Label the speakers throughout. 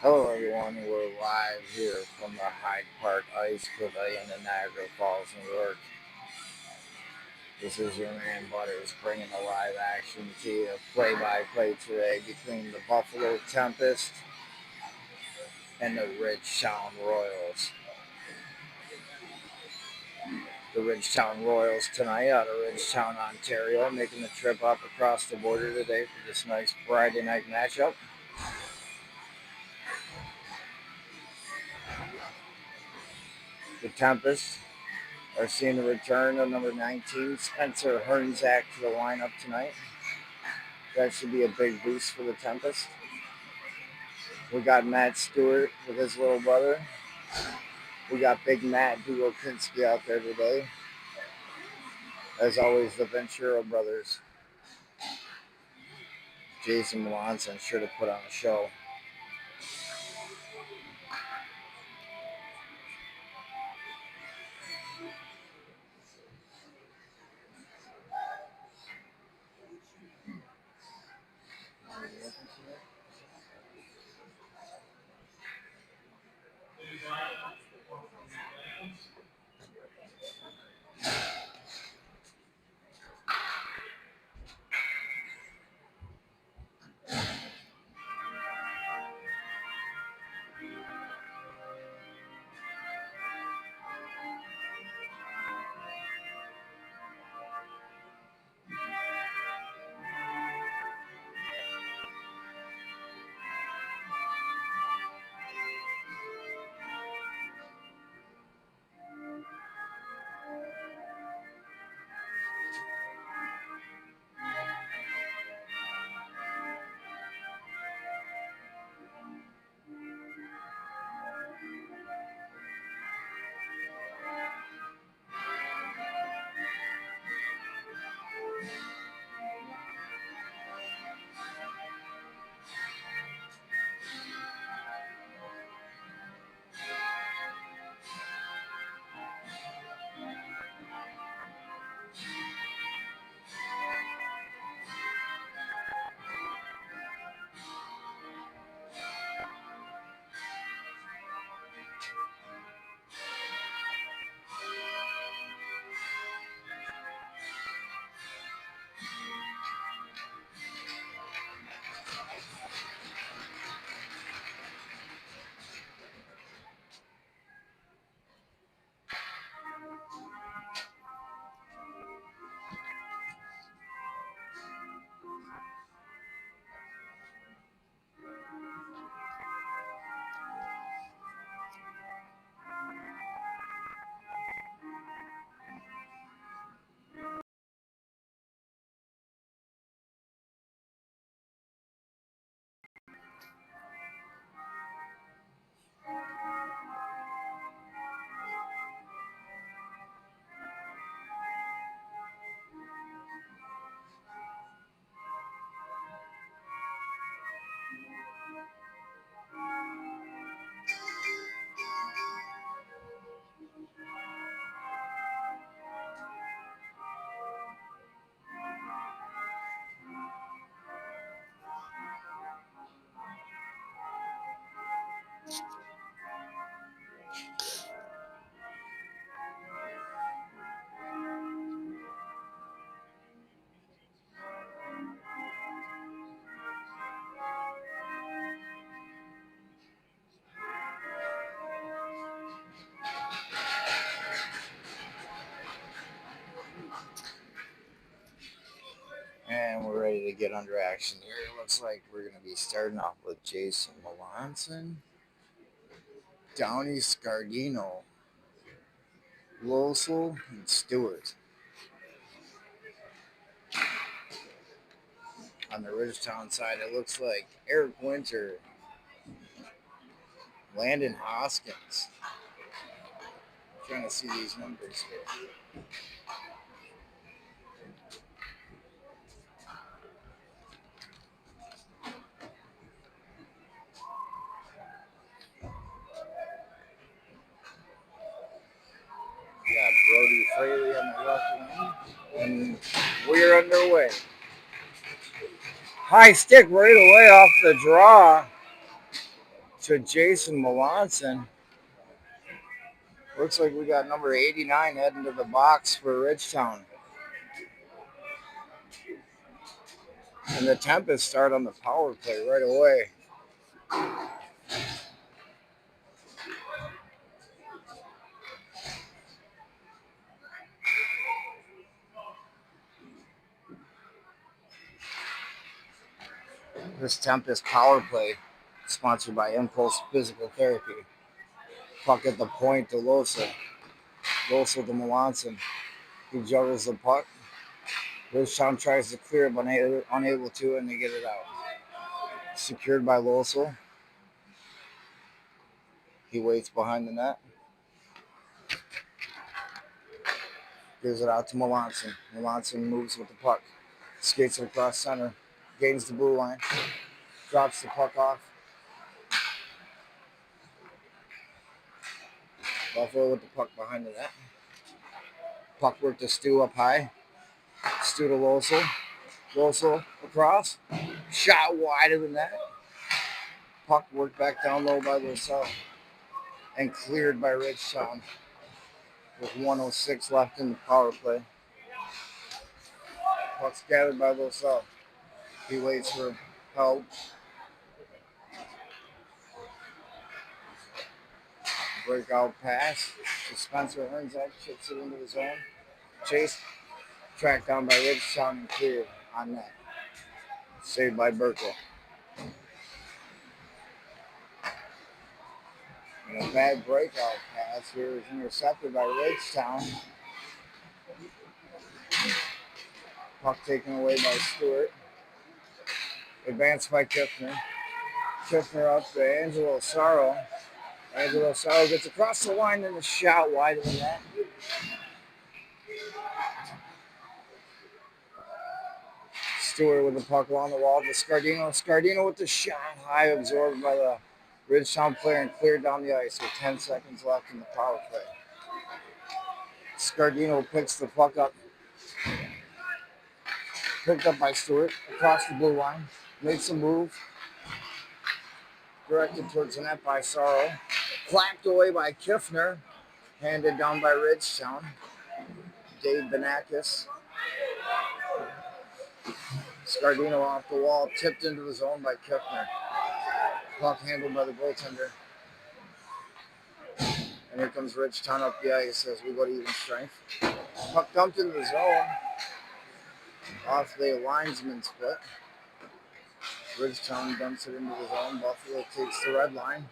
Speaker 1: Hello everyone, we're live here from the Hyde Park Ice Pavilion in Niagara Falls, New York. This is your man Butters bringing the live action to you, play-by-play today between the Buffalo Tempest and the Ridgetown Royals. The Ridgetown Royals tonight out of Ridgetown, Ontario, making the trip up across the border today for this nice Friday night matchup. The Tempest are seeing the return of number 19, Spencer Hernzak, to the lineup tonight. That should be a big boost for the Tempest. We got Matt Stewart with his little brother. We got Big Matt Dulopinski out there today. As always, the Ventura brothers. Jason Melanson sure to put on a show. And we're ready to get under action here. It looks like we're going to be starting off with Jason Melanson, Downey Scardino, Losel, and Stewart. On the Ridgetown side, it looks like Eric Winter, Landon Hoskins. I'm trying to see these numbers here. Got Brody Fraley on the left wing, and we're underway. High stick right away off the draw. to Jason Melanson. Looks like we got number 89 heading to the box for Ridgetown. And the Tempest start on the power play right away. This Tempest power play sponsored by Impulse Physical Therapy. Puck at the point to Losa. Losa to Melanson. He juggles the puck. Ridgetown tries to clear it, but unable to, and they get it out. Secured by Losel. He waits behind the net. Gives it out to Melanson. Melanson moves with the puck. Skates it across center. Gains the blue line. Drops the puck off. Buffalo with the puck behind the net. Puck work to Stu up high. Stu to Losel. Losel across. Shot wide of the net. Puck worked back down low by Losel. And cleared by Ridgetown. With 1:06 left in the power play. Puck's gathered by Losel. He waits for help. Breakout pass. Spencer Hernzak chips it into the zone. Chase tracked down by Ridgetown and cleared on net. Saved by Burkle. And a bad breakout pass here is intercepted by Ridgetown. Puck taken away by Stewart. Advanced by Kiffner. Kiffner up to Angelo Sorrow. Angelo Sorrow gets across the line and a shot wide of the net. Stewart with the puck along the wall to Scardino. Scardino with the shot high, absorbed by the Ridgetown player and cleared down the ice with 10 seconds left in the power play. Scardino picks the puck up. Picked up by Stewart across the blue line. Makes a move. Directed towards the net by Sorrow. Clapped away by Kiffner. Handed down by Ridgetown. Dave Benakis. Scardino off the wall. Tipped into the zone by Kiffner. Puck handled by the goaltender. And here comes Ridgetown up the ice as we go to even strength. Puck dumped into the zone. Off the linesman split. Ridgetown dumps it into the zone. Buffalo takes the red line.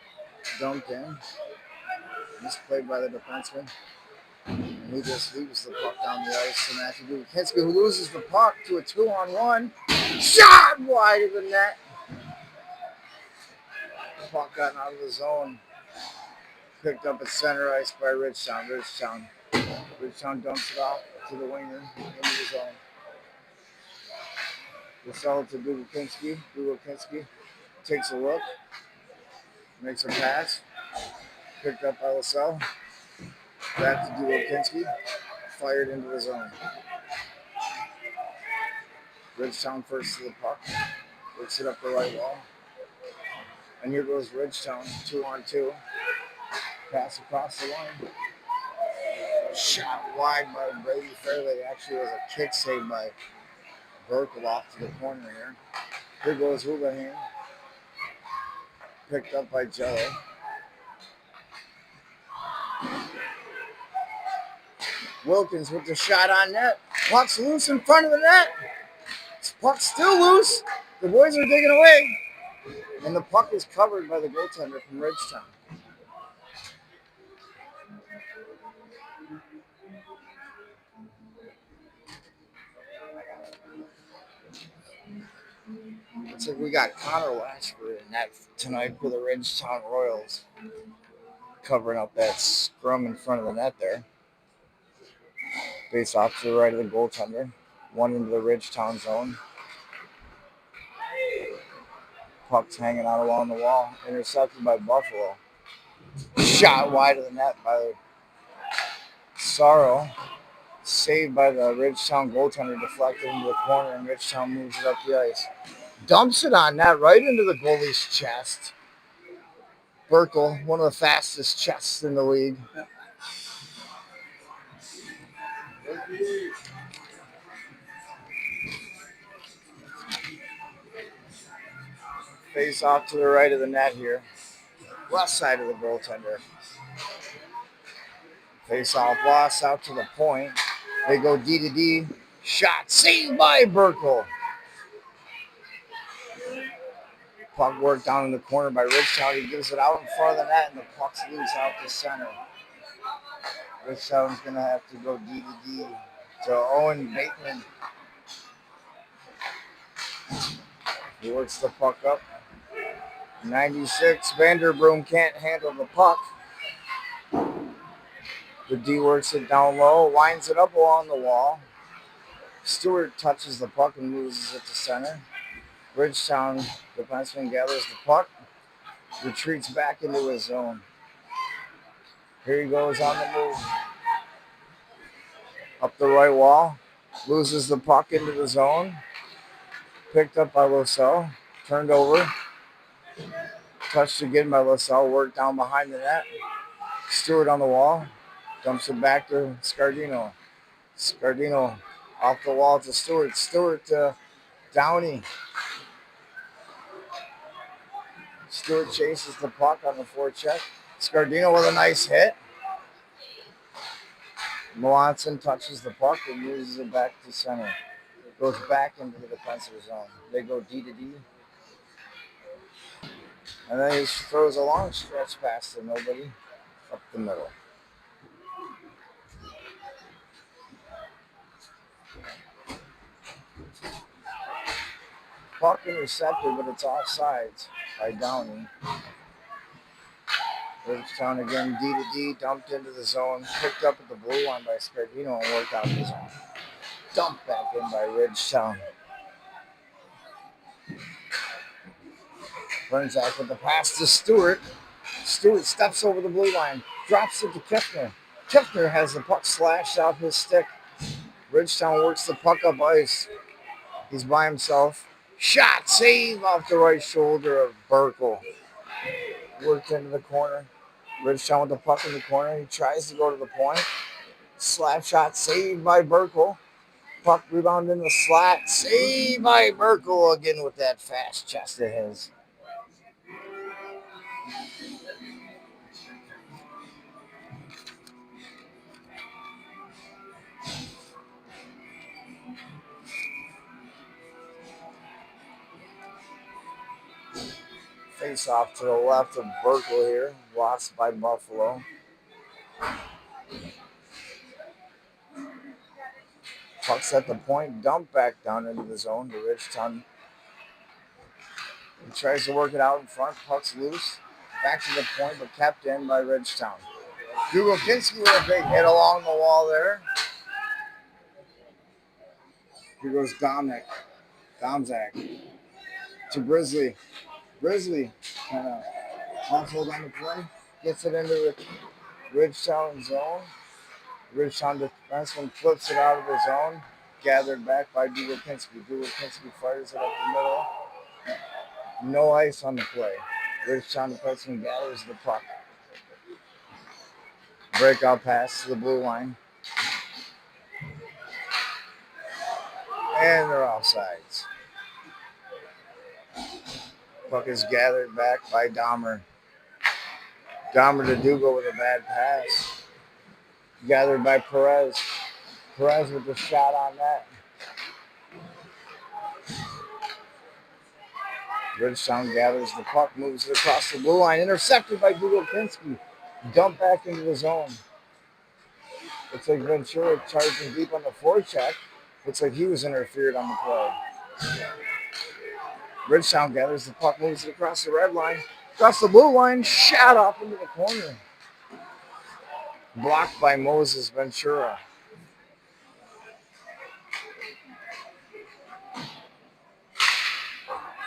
Speaker 1: Dumped in. Misplayed by the defenseman. And he just leaves the puck down the ice to Matthew Dubikinski, who loses the puck to a 2-on-1. Shot wide of the net. The puck got out of the zone. Picked up at center ice by Ridgetown. Ridgetown dumps it off to the winger into the zone. They sell it to Dubikinski. Dubikinski takes a look. Makes a pass. Picked up by LaSalle. Back to Dubikinski. Fired into the zone. Ridgetown first to the puck. Works it up the right wall. And here goes Ridgetown, 2-on-2. Pass across the line. Shot wide by Brady Fairley. Actually, was a kick save by Burkle off to the corner here. Here goes Houlihan. Picked up by Jello. Wilkins with the shot on net. Puck's loose in front of the net. Puck's still loose. The boys are digging away. And the puck is covered by the goaltender from Ridgetown. Looks like we got Connor Latchford in net tonight for the Ridgetown Royals. Covering up that scrum in front of the net there. Face off to the right of the goaltender. One into the Ridgetown zone. Puck's hanging out along the wall. Intercepted by Buffalo. Shot wide of the net by Sorrow. Saved by the Ridgetown goaltender. Deflected into the corner, and Ridgetown moves it up the ice. Dumps it on net right into the goalie's chest. Burkle, one of the fastest chests in the league. Face off to the right of the net here. Left side of the goaltender. Face off loss out to the point. They go D to D. Shot saved by Burkle. Puck worked down in the corner by Ridgetown. He gives it out in front of the net, and the puck's loose out to center. Ridgetown's going to have to go D to D to Owen Bateman. He works the puck up. 96, Vanderbroom can't handle the puck. The D works it down low, winds it up along the wall. Stewart touches the puck and loses it to center. Ridgetown defenseman gathers the puck, retreats back into his zone. Here he goes on the move. Up the right wall, loses the puck into the zone. Picked up by LaSalle, turned over. Touched again by LaSalle, worked down behind the net. Stewart on the wall, dumps it back to Scardino. Scardino off the wall to Stewart. Stewart to Downey. Stewart chases the puck on the forecheck. Scardino with a nice hit. Melanson touches the puck and moves it back to center. Goes back into the defensive zone. They go D to D. And then he throws a long stretch pass to nobody up the middle. Puck intercepted, but it's offsides by Downey. Ridgetown again, D to D, dumped into the zone, picked up at the blue line by Scardino and worked out the zone. Dumped back in by Ridgetown. Bernzak with the pass to Stewart. Stewart steps over the blue line, drops it to Kiffner. Kiffner has the puck slashed off his stick. Ridgetown works the puck up ice. He's by himself. Shot, save off the right shoulder of Burkle. Worked into the corner. Ridgetown with the puck in the corner. He tries to go to the point. Slap shot, saved by Burkle. Puck rebound in the slot. Saved by Burkle again with that fast chest of his. Face off to the left of Burkle here. Lost by Buffalo. Puck's at the point. Dump back down into the zone to Ridgetown. He tries to work it out in front. Puck's loose. Back to the point, but kept in by Ridgetown. Dugokinski with a big hit along the wall there. Here goes Domzak to Grizzly. Grizzly kind of hold on the play. Gets it into the Ridgetown zone. Ridgetown defenseman flips it out of the zone. Gathered back by Dugokinski. Dugokinski fires it up the middle. No ice on the play. Ridgetown defenseman gathers the puck. Breakout pass to the blue line. And they're offsides. Puck is gathered back by Dahmer. Dahmer to Dugo with a bad pass. Gathered by Perez. Perez with the shot on that. Ridgetown gathers the puck, moves it across the blue line. Intercepted by Dugokinski. Dumped back into the zone. Looks like Ventura charging deep on the forecheck. Looks like he was interfered on the play. Ridgetown gathers the puck, moves it across the red line. Across the blue line, shot off into the corner. Blocked by Moses Ventura.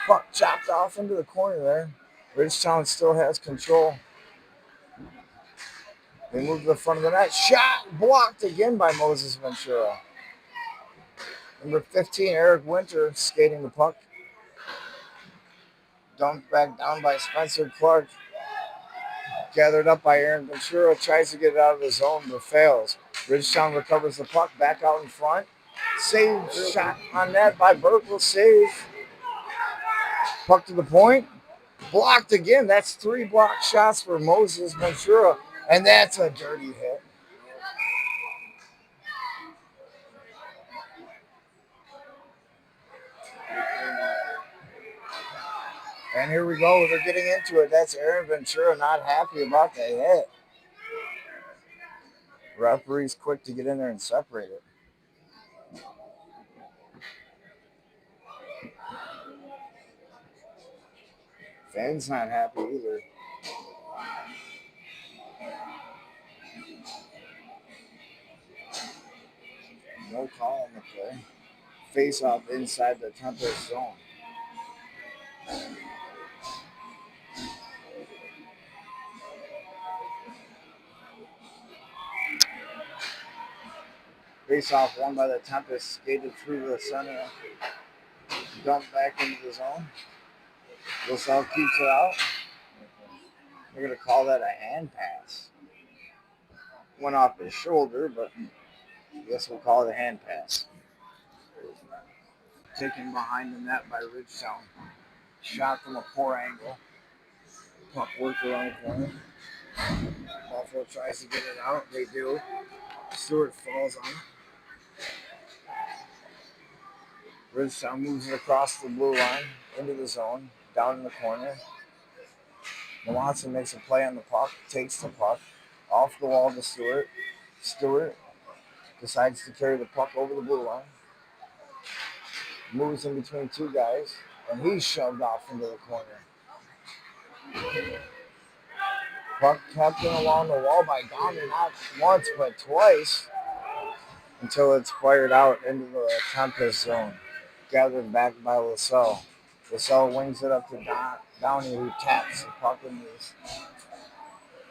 Speaker 1: Puck chopped off into the corner there. Ridgetown still has control. They move to the front of the net. Shot blocked again by Moses Ventura. Number 15, Eric Winter, skating the puck. Dumped back down by Spencer Clark. Gathered up by Aaron Ventura, tries to get it out of the zone, but fails. Ridgetown recovers the puck back out in front. Save shot on net by Burke. Save. Puck to the point. Blocked again. That's 3 blocked shots for Moses Ventura, and that's a dirty hit. And here we go. They're getting into it. That's Aaron Ventura not happy about the hit. Referee's quick to get in there and separate it. Fans not happy either. No call on the play. Face off inside the Tempest zone. Face off won by the Tempest. Skated through the center. Dumped back into the zone. LaSalle keeps it out. They're going to call that a hand pass. Went off his shoulder, but I guess we'll call it a hand pass. Taken behind the net by Ridgetown. Shot from a poor angle. Puck worked around the corner. Buffalo tries to get it out. They do. Stewart falls on it. Ridgetown moves it across the blue line into the zone, down in the corner. Melanson makes a play on the puck, takes the puck off the wall to Stewart. Stewart decides to carry the puck over the blue line. Moves in between 2 guys, and he's shoved off into the corner. Puck kept in along the wall by Dahmer, not once but twice, until it's fired out into the Tempest zone. Gathered back by LaSalle. LaSalle wings it up to Downey, who taps the puck in this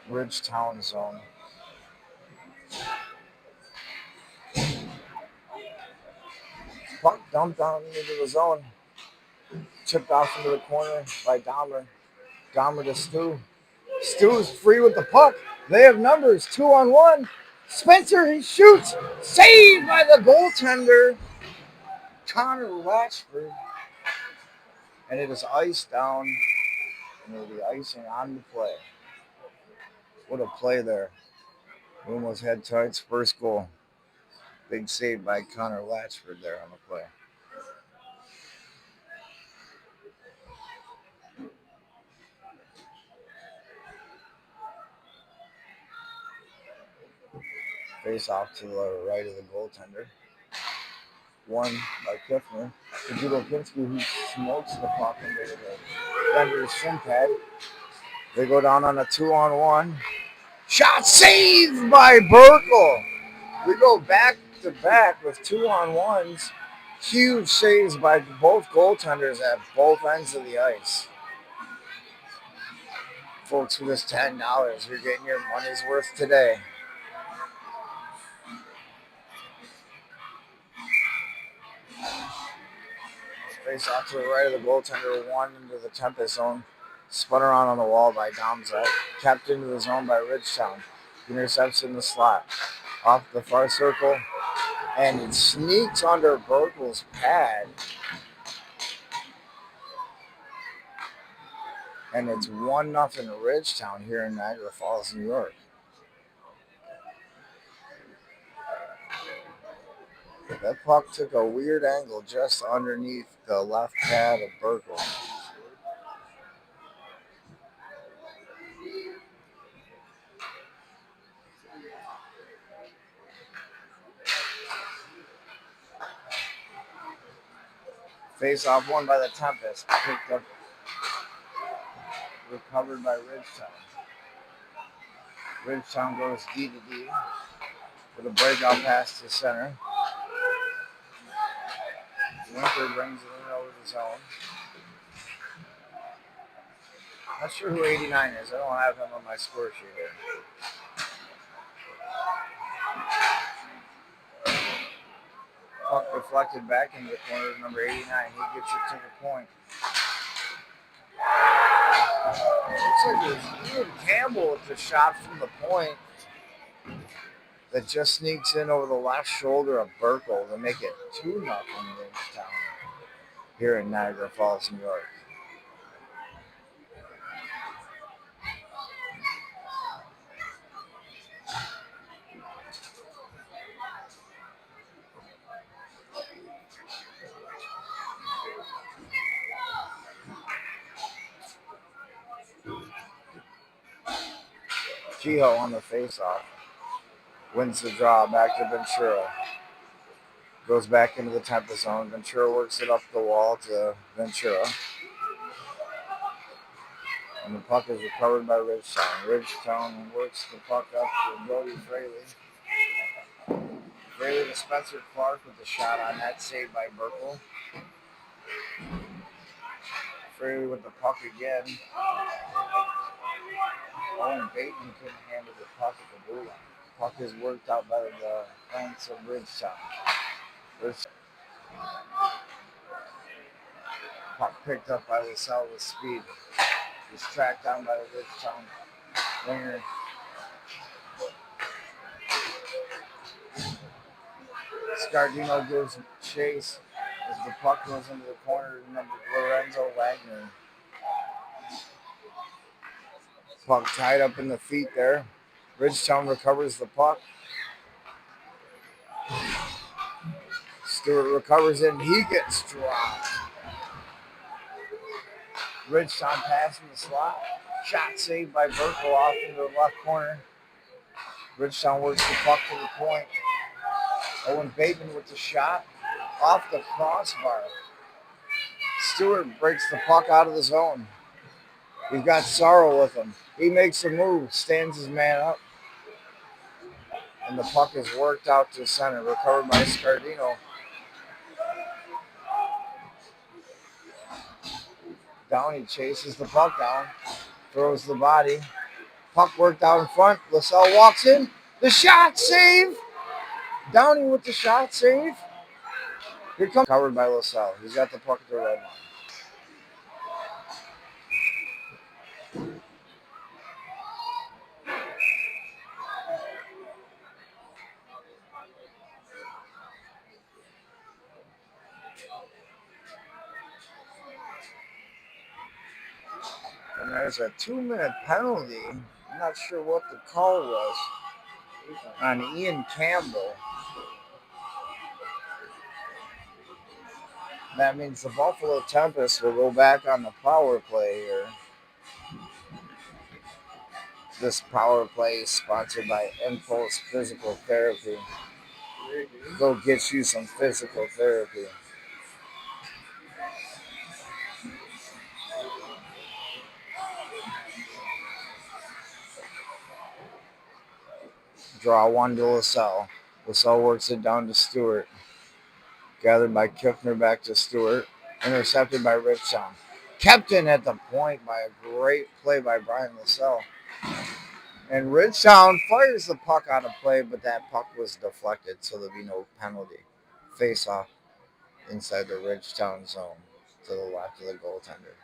Speaker 1: Ridgetown zone. Puck dumped down into the zone. Chipped off into the corner by Dahmer. Dahmer to Stu. Stu's free with the puck. They have numbers. 2-on-1. Spencer, he shoots. Saved by the goaltender, Connor Latchford. And it is iced down. And it'll be icing on the play. What a play there. We almost had Tite's first goal. Big save by Connor Latchford there on the play. Face off to the right of the goaltender. Won by Kiffner. To Judopinski, who smokes the puck into the defender's shin pad. They go down on a 2-on-1. Shot saved by Burkle. We go back to back with 2-on-1s. Huge saves by both goaltenders at both ends of the ice. Folks, for this $10, you're getting your money's worth today. Face off to the right of the goaltender, one into the Tempest zone. Spun around on the wall by Domzak. Kept into the zone by Ridgetown. Intercepts in the slot. Off the far circle. And it sneaks under Burkle's pad. And it's 1-0 Ridgetown here in Niagara Falls, New York. That puck took a weird angle just underneath the left pad of Burkle. Face off won by the Tempest. Picked up, recovered by Ridgetown. Ridgetown goes D to D with a breakout pass to center. Winter brings it in over the zone. Not sure who 89 is. I don't have him on my score sheet here. Puck deflected back into the corner of number 89. He gets it to the point. like it was Ian Campbell with the shot from the point that just sneaks in over the left shoulder of Burkle to make it 2-0 Ridgetown here in Niagara Falls, New York. Kehoe on the faceoff. Wins the draw back to Ventura. Goes back into the Tempest zone. Ventura works it up the wall to Ventura. And the puck is recovered by Ridgetown. Ridgetown works the puck up to Brody Fraley. Fraley to Spencer Clark with the shot on net, saved by Burkle. Fraley with the puck again. Owen Bateman couldn't handle the puck at the blue line. Puck is worked out by the flanks of Ridgetown. Puck picked up by LaSalle with speed. He's tracked down by the Ridgetown winger. Scardino gives chase as the puck goes into the corner to number Lorenzo Wagner. Puck tied up in the feet there. Ridgetown recovers the puck. Stewart recovers it and he gets dropped. Ridgetown passing the slot. Shot saved by Burkle off into the left corner. Ridgetown works the puck to the point. Owen Bateman with the shot off the crossbar. Stewart breaks the puck out of the zone. He's got Sorrow with him. He makes a move, stands his man up. And the puck is worked out to center, recovered by Scardino. Downey chases the puck down, throws the body. Puck worked out in front. LaSalle walks in. The shot save. Downey with the shot save. Here comes covered by LaSalle. He's got the puck at the red line. And there's a 2-minute penalty. I'm not sure what the call was on Ian Campbell. That means the Buffalo Tempest will go back on the power play here. This power play is sponsored by Impulse Physical Therapy. Go get you some physical therapy. Draw one to LaSalle. LaSalle works it down to Stewart. Gathered by Kiffner back to Stewart. Intercepted by Ridgetown. Kept in at the point by a great play by Brian LaSalle. And Ridgetown fires the puck out of play, but that puck was deflected, so there'll be no penalty. Face off inside the Ridgetown zone to the left of the goaltender.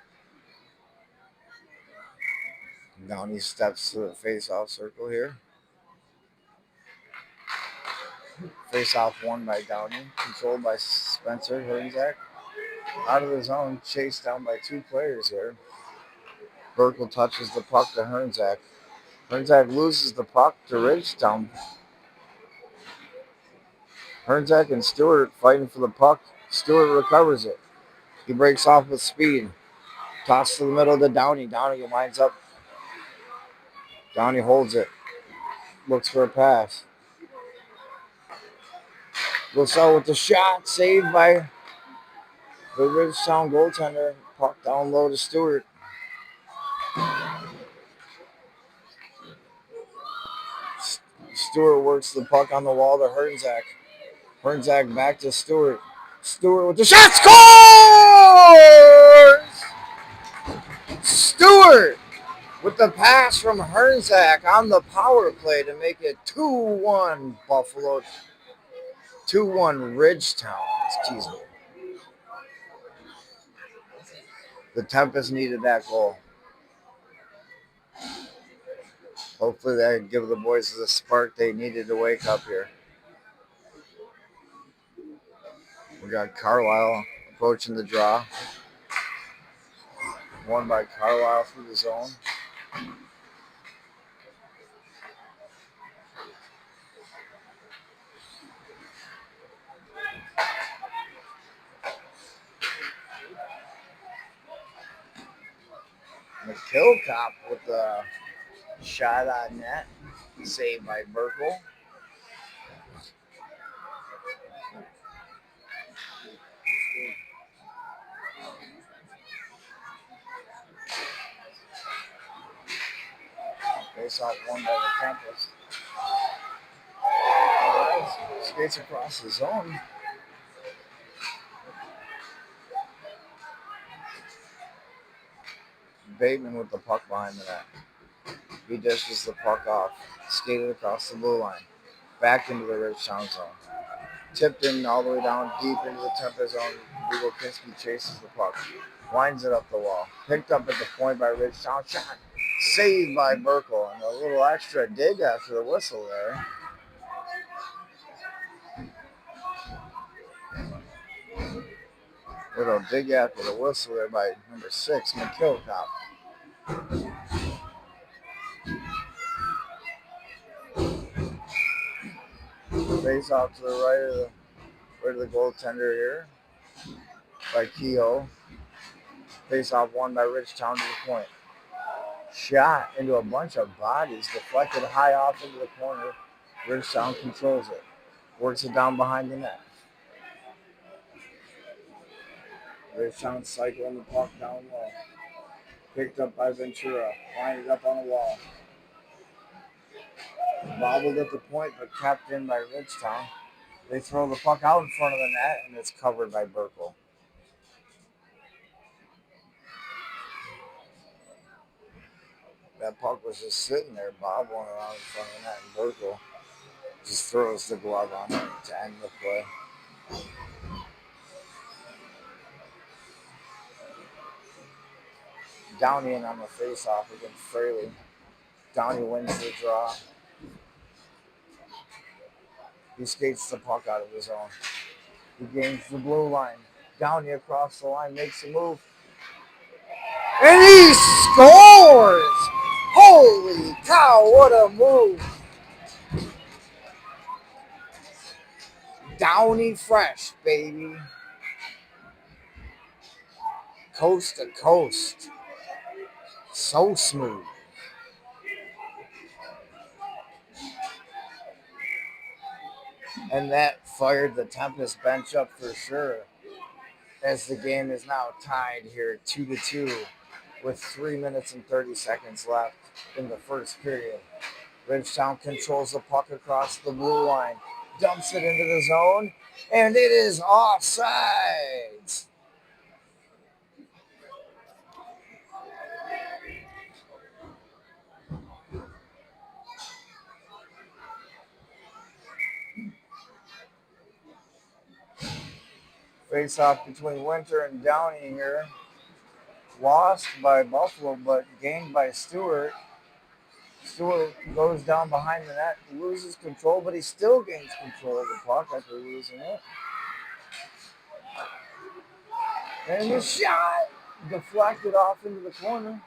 Speaker 1: Downey steps to the face-off circle here. Face-off won by Downey, controlled by Spencer Hernzak. Out of the zone, chased down by two players here. Burkle touches the puck to Hernzak. Hernzak loses the puck to Ridgetown. Hernzak and Stewart fighting for the puck. Stewart recovers it. He breaks off with speed. Toss to the middle to Downey. Downey lines up. Downey holds it. Looks for a pass. LaSalle with the shot. Saved by the Ridgetown goaltender. Puck down low to Stewart. Stewart works the puck on the wall to Hernzak. Hernzak back to Stewart. Stewart with the shot. Scores! Stewart with the pass from Hernzak on the power play to make it 2-1 Buffalo. 2-1 Ridgetown. Excuse me. The Tempest needed that goal. Hopefully that give the boys the spark they needed to wake up here. We got Carlisle approaching the draw. Won by Carlisle through the zone. McKillcop with the shot on net. Saved by Burkle. Face off won by the Tempest. Skates across the zone. Bateman with the puck behind the net. He dishes the puck off. Skated across the blue line. Back into the Ridgetown zone. Tipped in all the way down deep into the Tempest zone. Bugolkinski chases the puck. Winds it up the wall. Picked up at the point by Ridgetown. Shot. Saved by Burkle. And a little extra dig after the whistle there. Little dig after the whistle there by number 6, McKillcop. Face off to the right of the goaltender here by Kehoe. Face off won by Ridgetown to the point. Shot into a bunch of bodies, deflected high off into the corner. Ridgetown controls it. Works it down behind the net. Ridgetown cycling the puck down low. Picked up by Ventura. Lined it up on the wall. Bobbled at the point, but kept in by Ridgetown. They throw the puck out in front of the net, and it's covered by Burkle. That puck was just sitting there, bobbling around in front of the net, and Burkle just throws the glove on it to end the play. Downey in on the face-off against Fraley. Downey wins the draw. He skates the puck out of his zone. He gains the blue line. Downey across the line, makes a move. And he scores! Holy cow, what a move! Downey fresh, baby. Coast to coast. So smooth. And that fired the Tempest bench up for sure, as the game is now tied here 2-2 with 3 minutes and 30 seconds left in the first period. Ridgetown controls the puck across the blue line, dumps it into the zone, and it is offsides. Face off between Winter and Downey here. Lost by Buffalo, but gained by Stewart. Stewart goes down behind the net, loses control, but he still gains control of the puck after losing it. And the shot deflected off into the corner.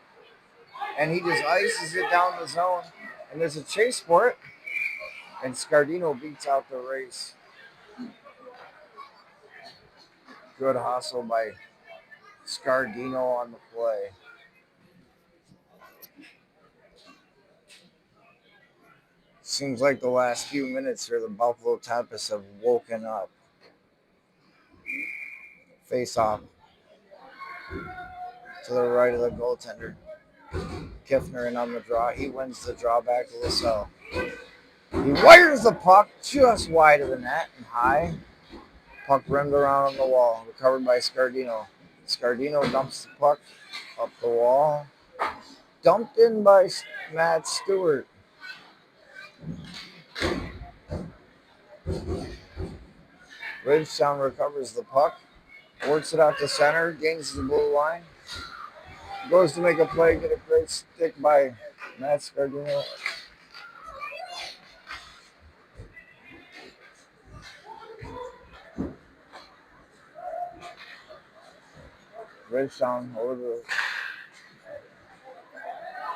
Speaker 1: And he just ices it down the zone. And there's a chase for it. And Scardino beats out the race. Good hustle by Scardino on the play. Seems like the last few minutes here, the Buffalo Tempest have woken up. Face off to the right of the goaltender. Kiffner in on the draw. He wins the draw back to LaSalle. He wires the puck just wide of the net and high. Puck rimmed around on the wall. Recovered by Scardino. Scardino dumps the puck up the wall. Dumped in by Matt Stewart. Ridgetown recovers the puck. Works it out to center. Gains the blue line. Goes to make a play. Get a great stick by Matt Scardino. Ridgetown over the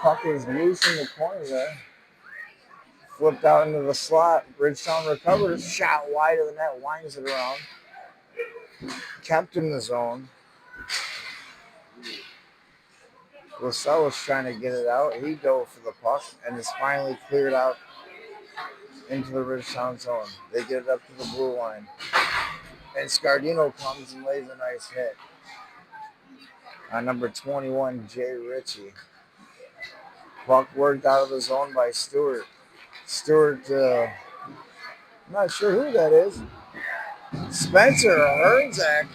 Speaker 1: puck is loose in the corner there. Flipped out into the slot. Ridgetown recovers. Shot wide of the net. Winds it around. Kept in the zone. LaSalle was trying to get it out. He dove for the puck and is finally cleared out into the Ridgetown zone. They get it up to the blue line. And Scardino comes and lays a nice hit on number 21, Jay Ritchie. Puck worked out of the zone by Stewart. Stewart, I'm not sure who that is. Spencer Hernzak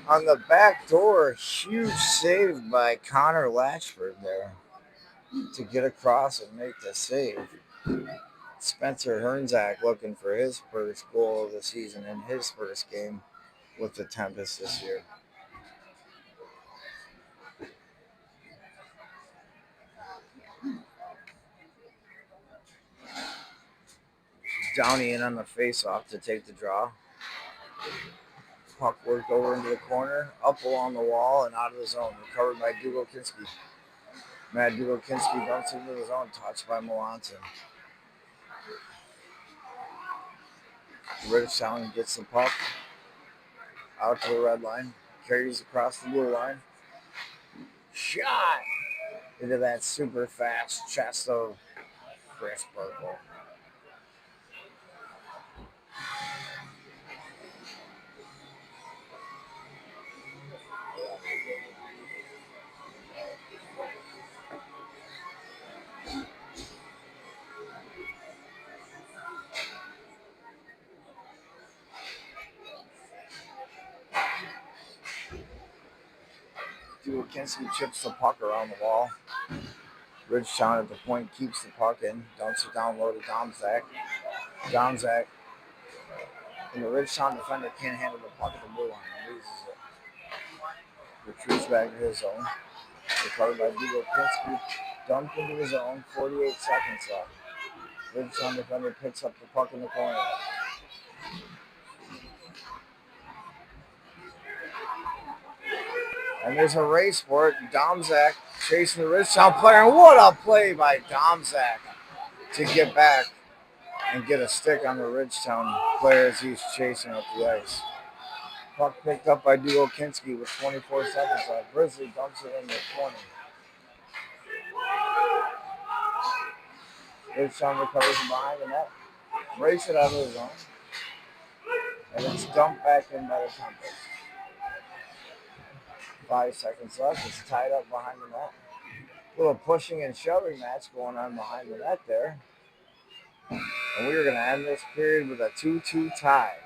Speaker 1: on the back door. Huge save by Connor Latchford there to get across and make the save. Spencer Hernzak looking for his first goal of the season in his first game with the Tempest this year. Downey in on the face-off to take the draw. Puck worked over into the corner, up along the wall, and out of the zone. Recovered by Dugo-Kinski. Matt Dugo-Kinski dumps into the zone, touched by Melanson. Ridgetown gets the puck out to the red line, carries across the blue line. Shot into that super fast chest of Chris Purple. Dugo-Kinski chips the puck around the wall. Ridgetown at the point keeps the puck in, dumps it down low to Domzak. Domzak and the Ridgetown defender can't handle the puck at the blue line and loses it. Retreats back to his zone. Recovered by Dugo-Kinski. Dumped into his zone. 48 seconds left. Ridgetown defender picks up the puck in the corner. And there's a race for it. Domzak chasing the Ridgetown player. And what a play by Domzak to get back and get a stick on the Ridgetown player as he's chasing up the ice. Puck picked up by Dugo-Kinski with 24 seconds left. Grizzly dumps it in the 20. Ridgetown recovers from behind the net. Race it out of the zone. And it's dumped back in by the Tempest. 5 seconds left. It's tied up behind the net. A little pushing and shoving match going on behind the net there. And we are going to end this period with a 2-2 tie.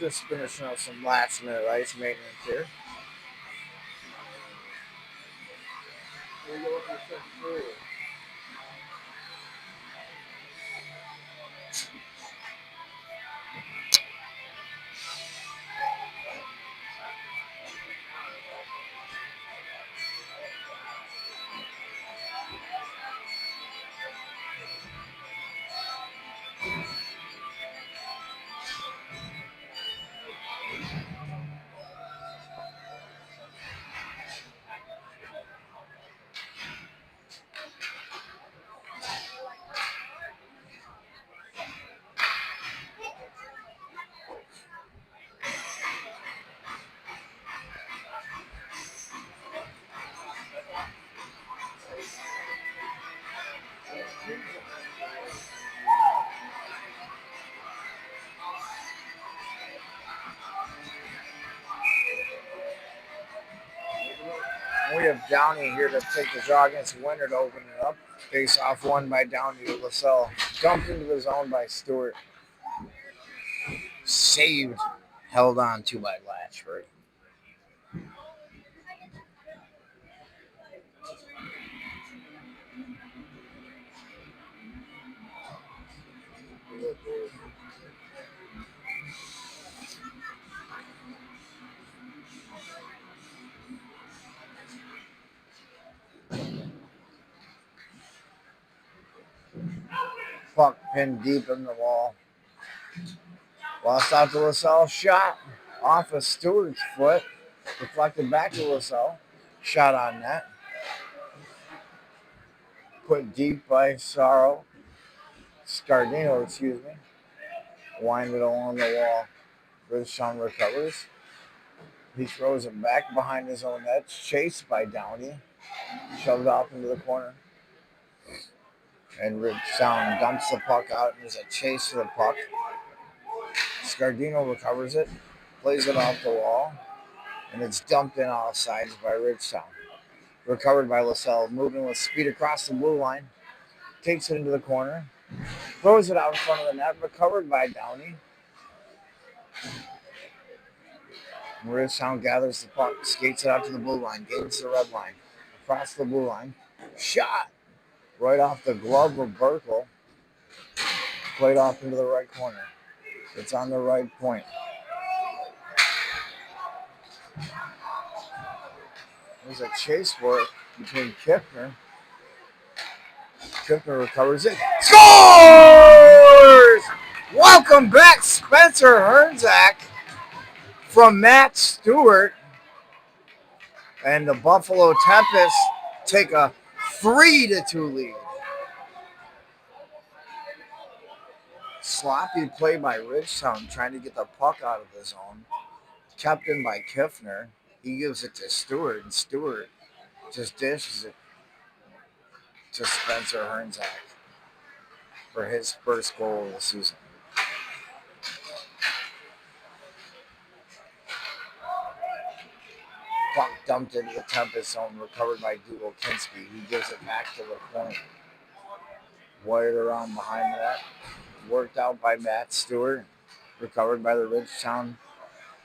Speaker 1: Just finishing up some last minute ice maintenance here. We have Downey here to take the draw against Winter to open it up. Face off won by Downey to LaSalle. Dumped into the zone by Stewart. Saved. Held on to by Latchford. Puck pinned deep in the wall. Lost out to LaSalle. Shot off of Stewart's foot. Deflected back to LaSalle. Shot on net. Put deep by Scardino, excuse me. Winded along the wall. Ridgetown recovers. He throws it back behind his own net. Chased by Downey. Shoved off into the corner. And Ridgetown dumps the puck out. There's a chase to the puck. Scardino recovers it. Plays it off the wall. And it's dumped in all sides by Ridgetown. Recovered by LaSalle. Moving with speed across the blue line. Takes it into the corner. Throws it out in front of the net. Recovered by Downey. Ridgetown gathers the puck. Skates it out to the blue line. Gains the red line. Across the blue line. Shot. Right off the glove of Burkle. Played off into the right corner. It's on the right point. There's a chase for it between Kiffner. Kiffner recovers it. Scores! Welcome back, Spencer Hernzak from Matt Stewart. And the Buffalo Tempest take a 3-2 lead. Sloppy play by Ridgetown trying to get the puck out of the zone. Kept in by Kiffner. He gives it to Stewart, and Stewart just dishes it to Spencer Hernzak for his first goal of the season. Puck dumped into the Tempest zone, recovered by Dougal Kinski. He gives it back to the point. Wired around behind that. Worked out by Matt Stewart. Recovered by the Ridgetown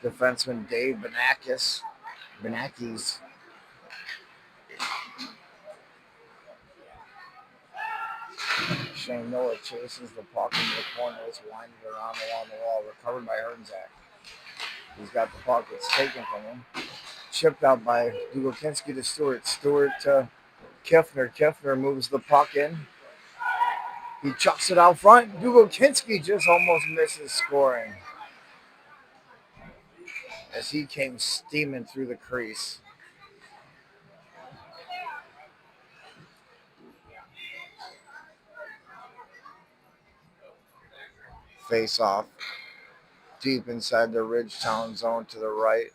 Speaker 1: defenseman Dave Benakis. Shane Noah chases the puck into the corner. It's winded around along the wall. Recovered by Hernzak. He's got the puck. It's taken from him. Chipped out by Dougal Kinski to Stewart. Stewart to Kiffner. Kiffner moves the puck in. He chucks it out front. Dougal Kinski just almost misses scoring as he came steaming through the crease. Face off deep inside the Ridgetown zone to the right,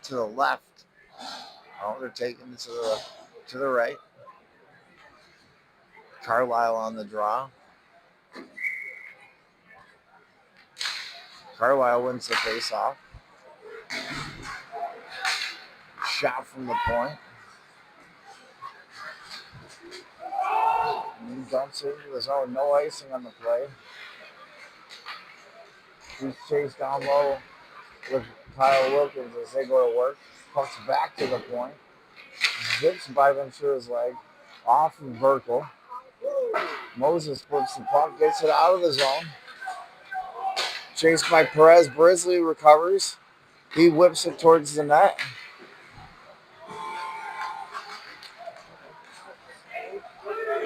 Speaker 1: to the left. Oh, they're taking it to the right. Carlisle on the draw. Carlisle wins the face off. Shot from the point. And he dumps it into the zone. No icing on the play. He's chased down low with Kyle Wilkins as they go to work. Pucks back to the point. Zips by Ventura's leg. Off of Burkle. Moses flips the puck, gets it out of the zone. Chased by Perez. Brisley recovers. He whips it towards the net.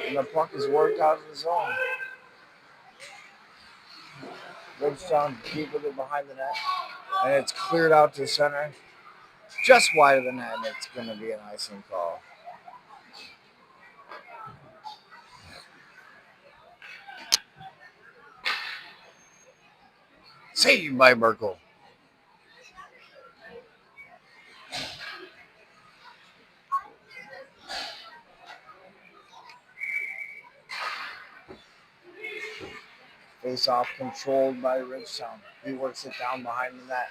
Speaker 1: And the puck is worked out of the zone. Ridgetown deep with it behind the net. And it's cleared out to center. Just wide of the net, and it's going to be an icing call. Saved by Burkle. Face off controlled by Ridgetown. He works it down behind the net.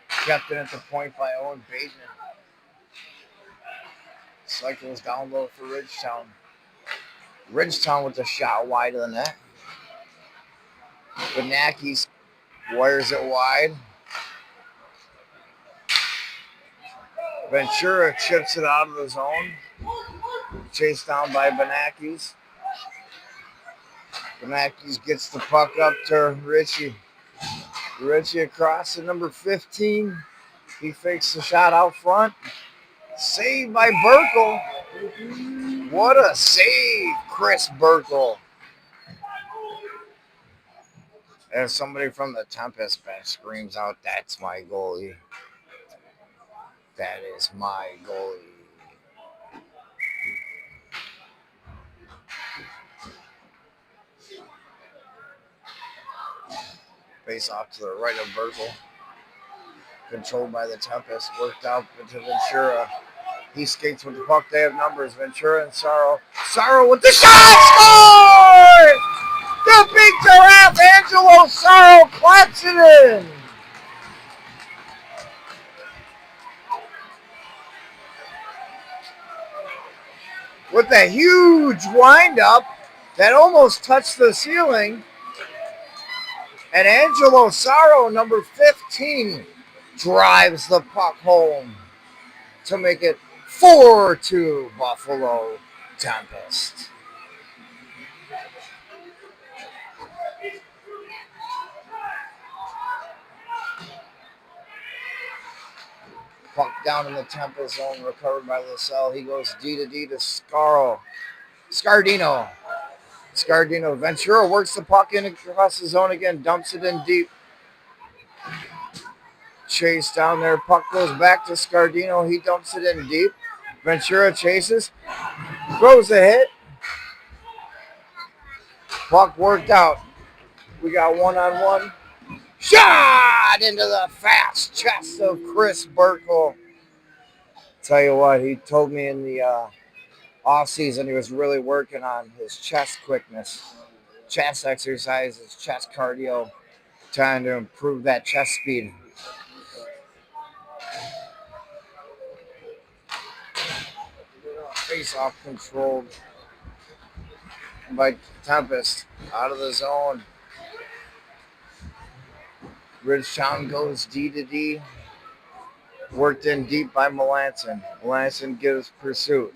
Speaker 1: Kept it at the point by Owen Bateman. Cycles down low for Ridgetown. Ridgetown with the shot wide of the net. Benacki wires it wide. Ventura chips it out of the zone. Chased down by Benacki. Benacki gets the puck up to Richie. Richie across to number 15. He fakes the shot out front. Saved by Burkle. What a save, Chris Burkle. And somebody from the Tempest bench screams out, "That's my goalie. That is my goalie." Face off to the right of Burkle. Controlled by the Tempest. Worked out into Ventura. He skates with the puck. They have numbers. Ventura and Sorrow. Sorrow with the shot! Scores! The big giraffe, Angelo Sorrow, claps it in. With a huge windup that almost touched the ceiling. And Angelo Sorrow, number 15, drives the puck home to make it 4-2 Buffalo Tempest. Puck down in the Tempest zone, recovered by LaSalle. He goes D to D to Scardino. Ventura works the puck in across the zone again, dumps it in deep. Chase down there. Puck goes back to Scardino. He dumps it in deep. Ventura chases. Throws a hit. Puck worked out. We got one-on-one. Shot into the fast chest of Chris Burkle. Tell you what, he told me in the off-season he was really working on his chest quickness, chest exercises, chest cardio, trying to improve that chest speed. Face-off controlled by Tempest. Out of the zone. Ridgetown goes D to D. Worked in deep by Melanson. Melanson gives pursuit.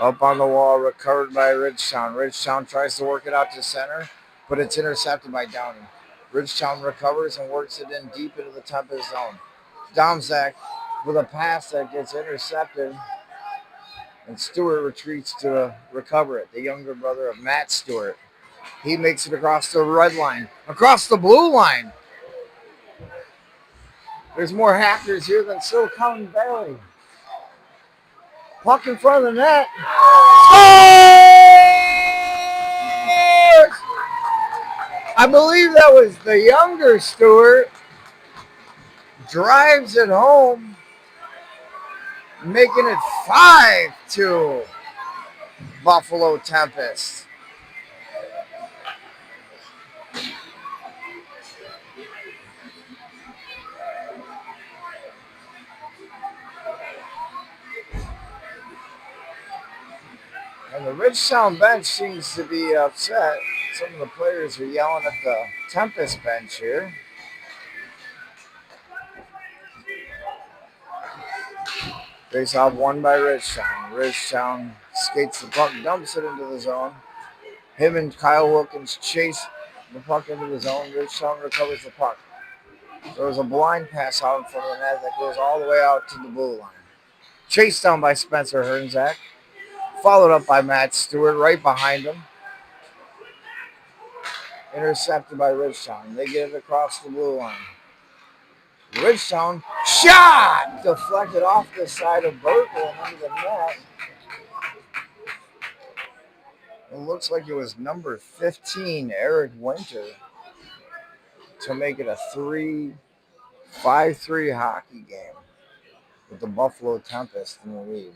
Speaker 1: Up on the wall, recovered by Ridgetown. Ridgetown tries to work it out to center, but it's intercepted by Downey. Ridgetown recovers and works it in deep into the Tempest zone. Domzak with a pass that gets intercepted, and Stewart retreats to recover it, the younger brother of Matt Stewart. He makes it across the red line, across the blue line. There's more hackers here than Silicon Valley. Puck in front of the net. Scores! I believe that was the younger Stewart. Drives it home, making it 5-2 Buffalo Tempest. And the Ridgetown bench seems to be upset. Some of the players are yelling at the Tempest bench here. Face off won by Ridgetown. Ridgetown skates the puck, dumps it into the zone. Him and Kyle Wilkins chase the puck into the zone. Ridgetown recovers the puck. There was a blind pass out in front of the net that goes all the way out to the blue line. Chased down by Spencer Hernzak. Followed up by Matt Stewart right behind him. Intercepted by Ridgetown. They get it across the blue line. Ridgetown shot! Deflected off the side of Berkeley and into the net. It looks like it was number 15, Eric Winter, to make it a 5-3 hockey game with the Buffalo Tempest in the lead.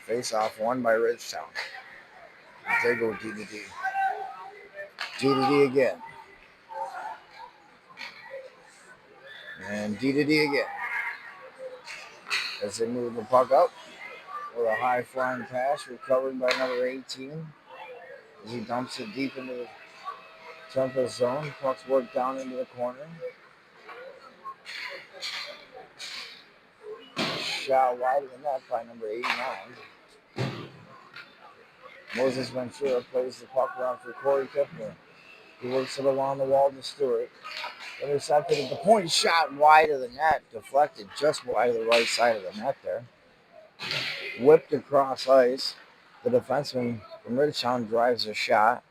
Speaker 1: Face off won by Ridgetown. They go D to D. D to D again. And D to D again. As they move the puck up with a high flying pass recovered by number 18. As he dumps it deep into the Tempest zone. Puck's worked down into the corner. Shot wide of the net by number 89. Moses Ventura plays the puck around for Corey Kipner. He works it along the wall to Stewart. Intercepted at the point, shot wide of the net, deflected just wide of the right side of the net there. Whipped across ice. The defenseman from Ridgetown drives a shot.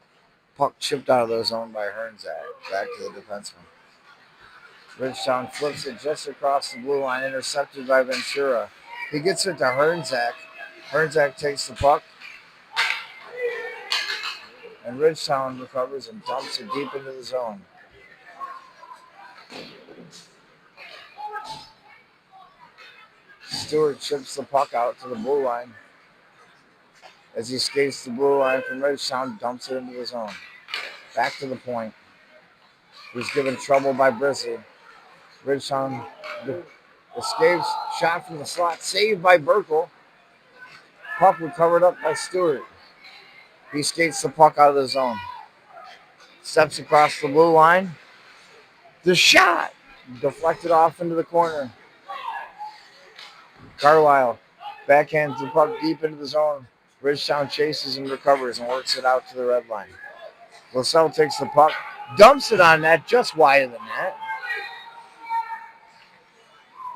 Speaker 1: Puck chipped out of the zone by Hernzak. Back to the defenseman. Ridgetown flips it just across the blue line, intercepted by Ventura. He gets it to Hernzak. Hernzak takes the puck. And Ridgetown recovers and dumps it deep into the zone. Stewart chips the puck out to the blue line. As he skates the blue line from Ridgetown, dumps it into the zone. Back to the point. He's given trouble by Brissy. Ridgetown escapes. Shot from the slot. Saved by Burkle. Puck recovered up by Stewart. He skates the puck out of the zone. Steps across the blue line. The shot! Deflected off into the corner. Carlisle backhands the puck deep into the zone. Ridgetown chases and recovers and works it out to the red line. LaSalle takes the puck, dumps it on net just wide of the net.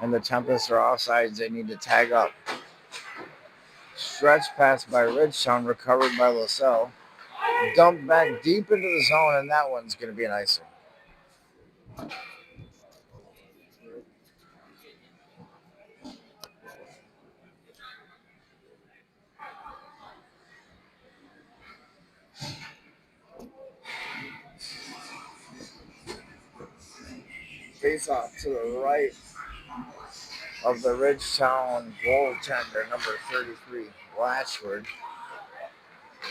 Speaker 1: And the Tempest are offsides. They need to tag up. Stretch pass by Ridgetown, recovered by LaSalle. Dumped back deep into the zone, and that one's going to be an icing. Face off to the right of the Ridgetown goaltender, number 33, Latchford.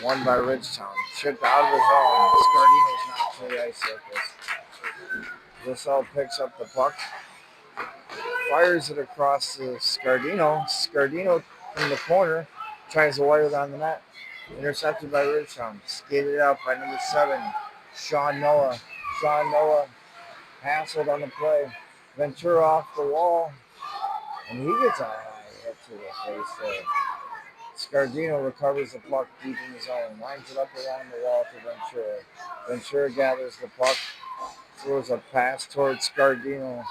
Speaker 1: Won by Ridgetown. Chipped out of the zone. Scardino's not to the ice surface. LaSalle picks up the puck. Fires it across to Scardino. Scardino from the corner tries to wire it on the net. Intercepted by Ridgetown. Skated out by number 7, Sean Noah. Sean Noah hassled on the play. Ventura off the wall. And he gets a high hit to the face there. Scardino recovers the puck deep in the zone. Lines it up along the wall to Ventura. Ventura gathers the puck. Throws a pass towards Scardino.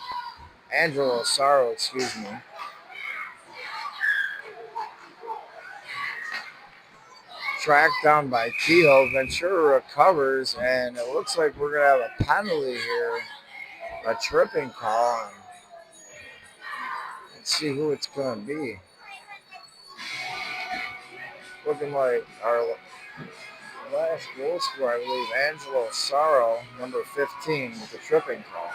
Speaker 1: Angelo Saro, excuse me. Tracked down by Kehoe. Ventura recovers, and it looks like we're going to have a penalty here. A tripping call. Let's see who it's going to be. Looking like our last goal scorer, I believe, Angelo Saro, number 15, with a tripping call.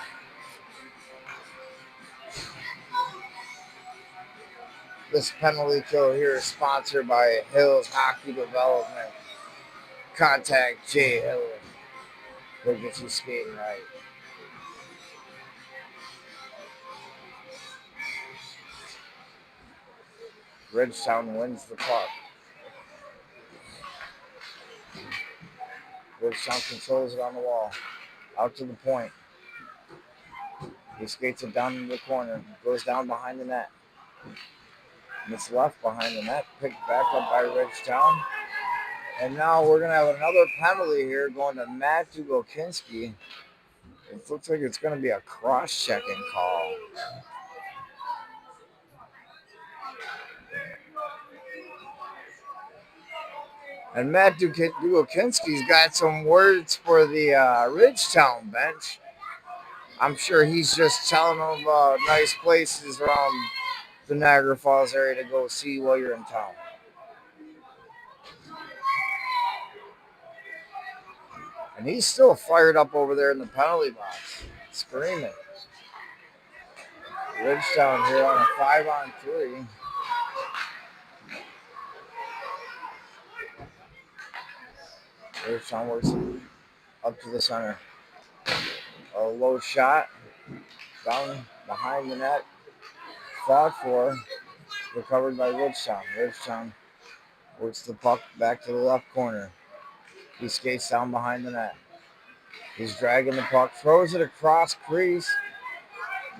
Speaker 1: This penalty kill here is sponsored by Hills Hockey Development. Contact Jay Hill. He'll get you skating right. Ridgetown wins the puck. Ridgetown controls it on the wall. Out to the point. He skates it down into the corner. Goes down behind the net. And it's left behind the net. Picked back up by Ridgetown. And now we're going to have another penalty here going to Matt Dugokinski. It looks like it's going to be a cross-checking call. And Matt Dugokinski's got some words for the Ridgetown bench. I'm sure he's just telling them about nice places around the Niagara Falls area to go see while you're in town. And he's still fired up over there in the penalty box, screaming. Ridgetown here on a 5-on-3. Ridgetown works up to the center. A low shot down behind the net. Fought for. Recovered by Ridgetown. Ridgetown works the puck back to the left corner. He skates down behind the net. He's dragging the puck. Throws it across crease.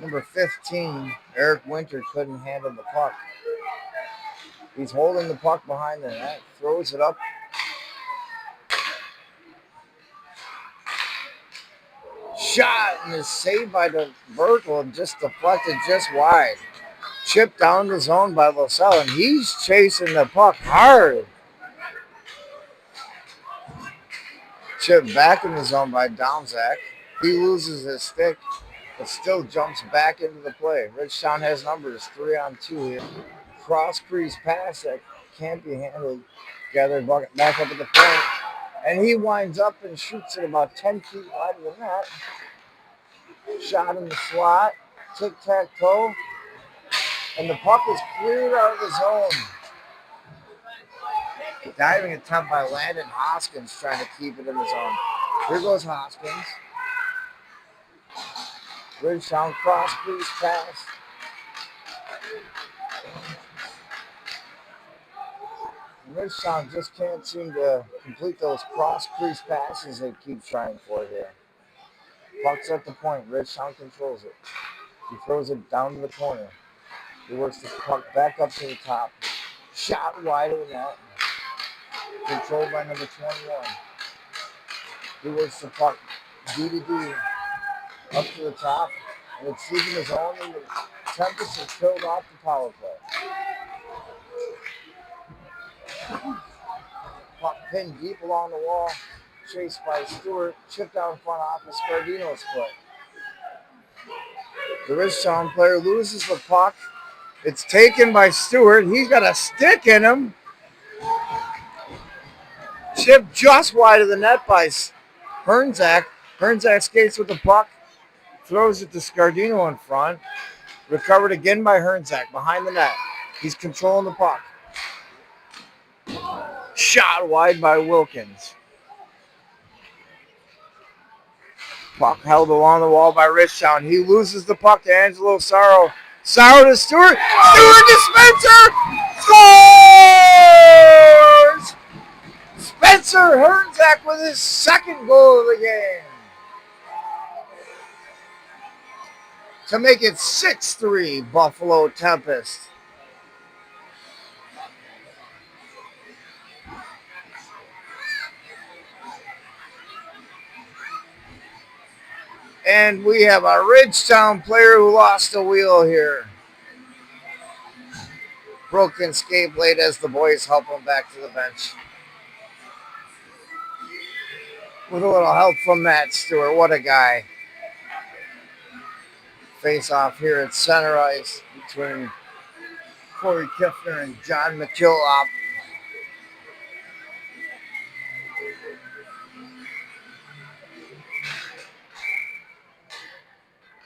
Speaker 1: Number 15, Eric Winter, couldn't handle the puck. He's holding the puck behind the net. Throws it up. Shot and is saved by the Berkel and just deflected just wide. Chipped down the zone by Losell, and he's chasing the puck hard. Chipped back in the zone by Domzak. He loses his stick, but still jumps back into the play. Ridgetown has numbers 3-on-2 here. Cross crease pass that can't be handled. Gathered bucket back up at the point. And he winds up and shoots it about 10 feet wide of the net. Shot in the slot. Tic-tac-toe. And the puck is cleared out of the zone. Diving attempt by Landon Hoskins trying to keep it in the zone. Here goes Hoskins. Ridgetown cross crease pass. Ridgetown just can't seem to complete those cross crease passes they keep trying for here. Puck's at the point. Ridgetown controls it. He throws it down to the corner. He works the puck back up to the top. Shot wide of the net. Controlled by number 21. He works the puck D to D up to the top. And it's leaving his own, and the Tempest has killed off the power play. Puck pinned deep along the wall. Chased by Stewart. Chipped out front off of Scardino's foot. The Ridgetown player loses the puck. It's taken by Stewart. He's got a stick in him. Chipped just wide of the net by Hernzak. Hernzak skates with the puck. Throws it to Scardino in front. Recovered again by Hernzak behind the net. He's controlling the puck. Shot wide by Wilkins. Puck held along the wall by Ridgetown. He loses the puck to Angelo Sarro. Sarro to Stewart. Stewart to Spencer. Scores! Spencer Hernzak with his second goal of the game. To make it 6-3 Buffalo Tempest. And we have a Ridgetown player who lost a wheel here. Broken skate blade as the boys help him back to the bench. With a little help from Matt Stewart. What a guy. Face off here at center ice between Corey Kiffner and John McKillop.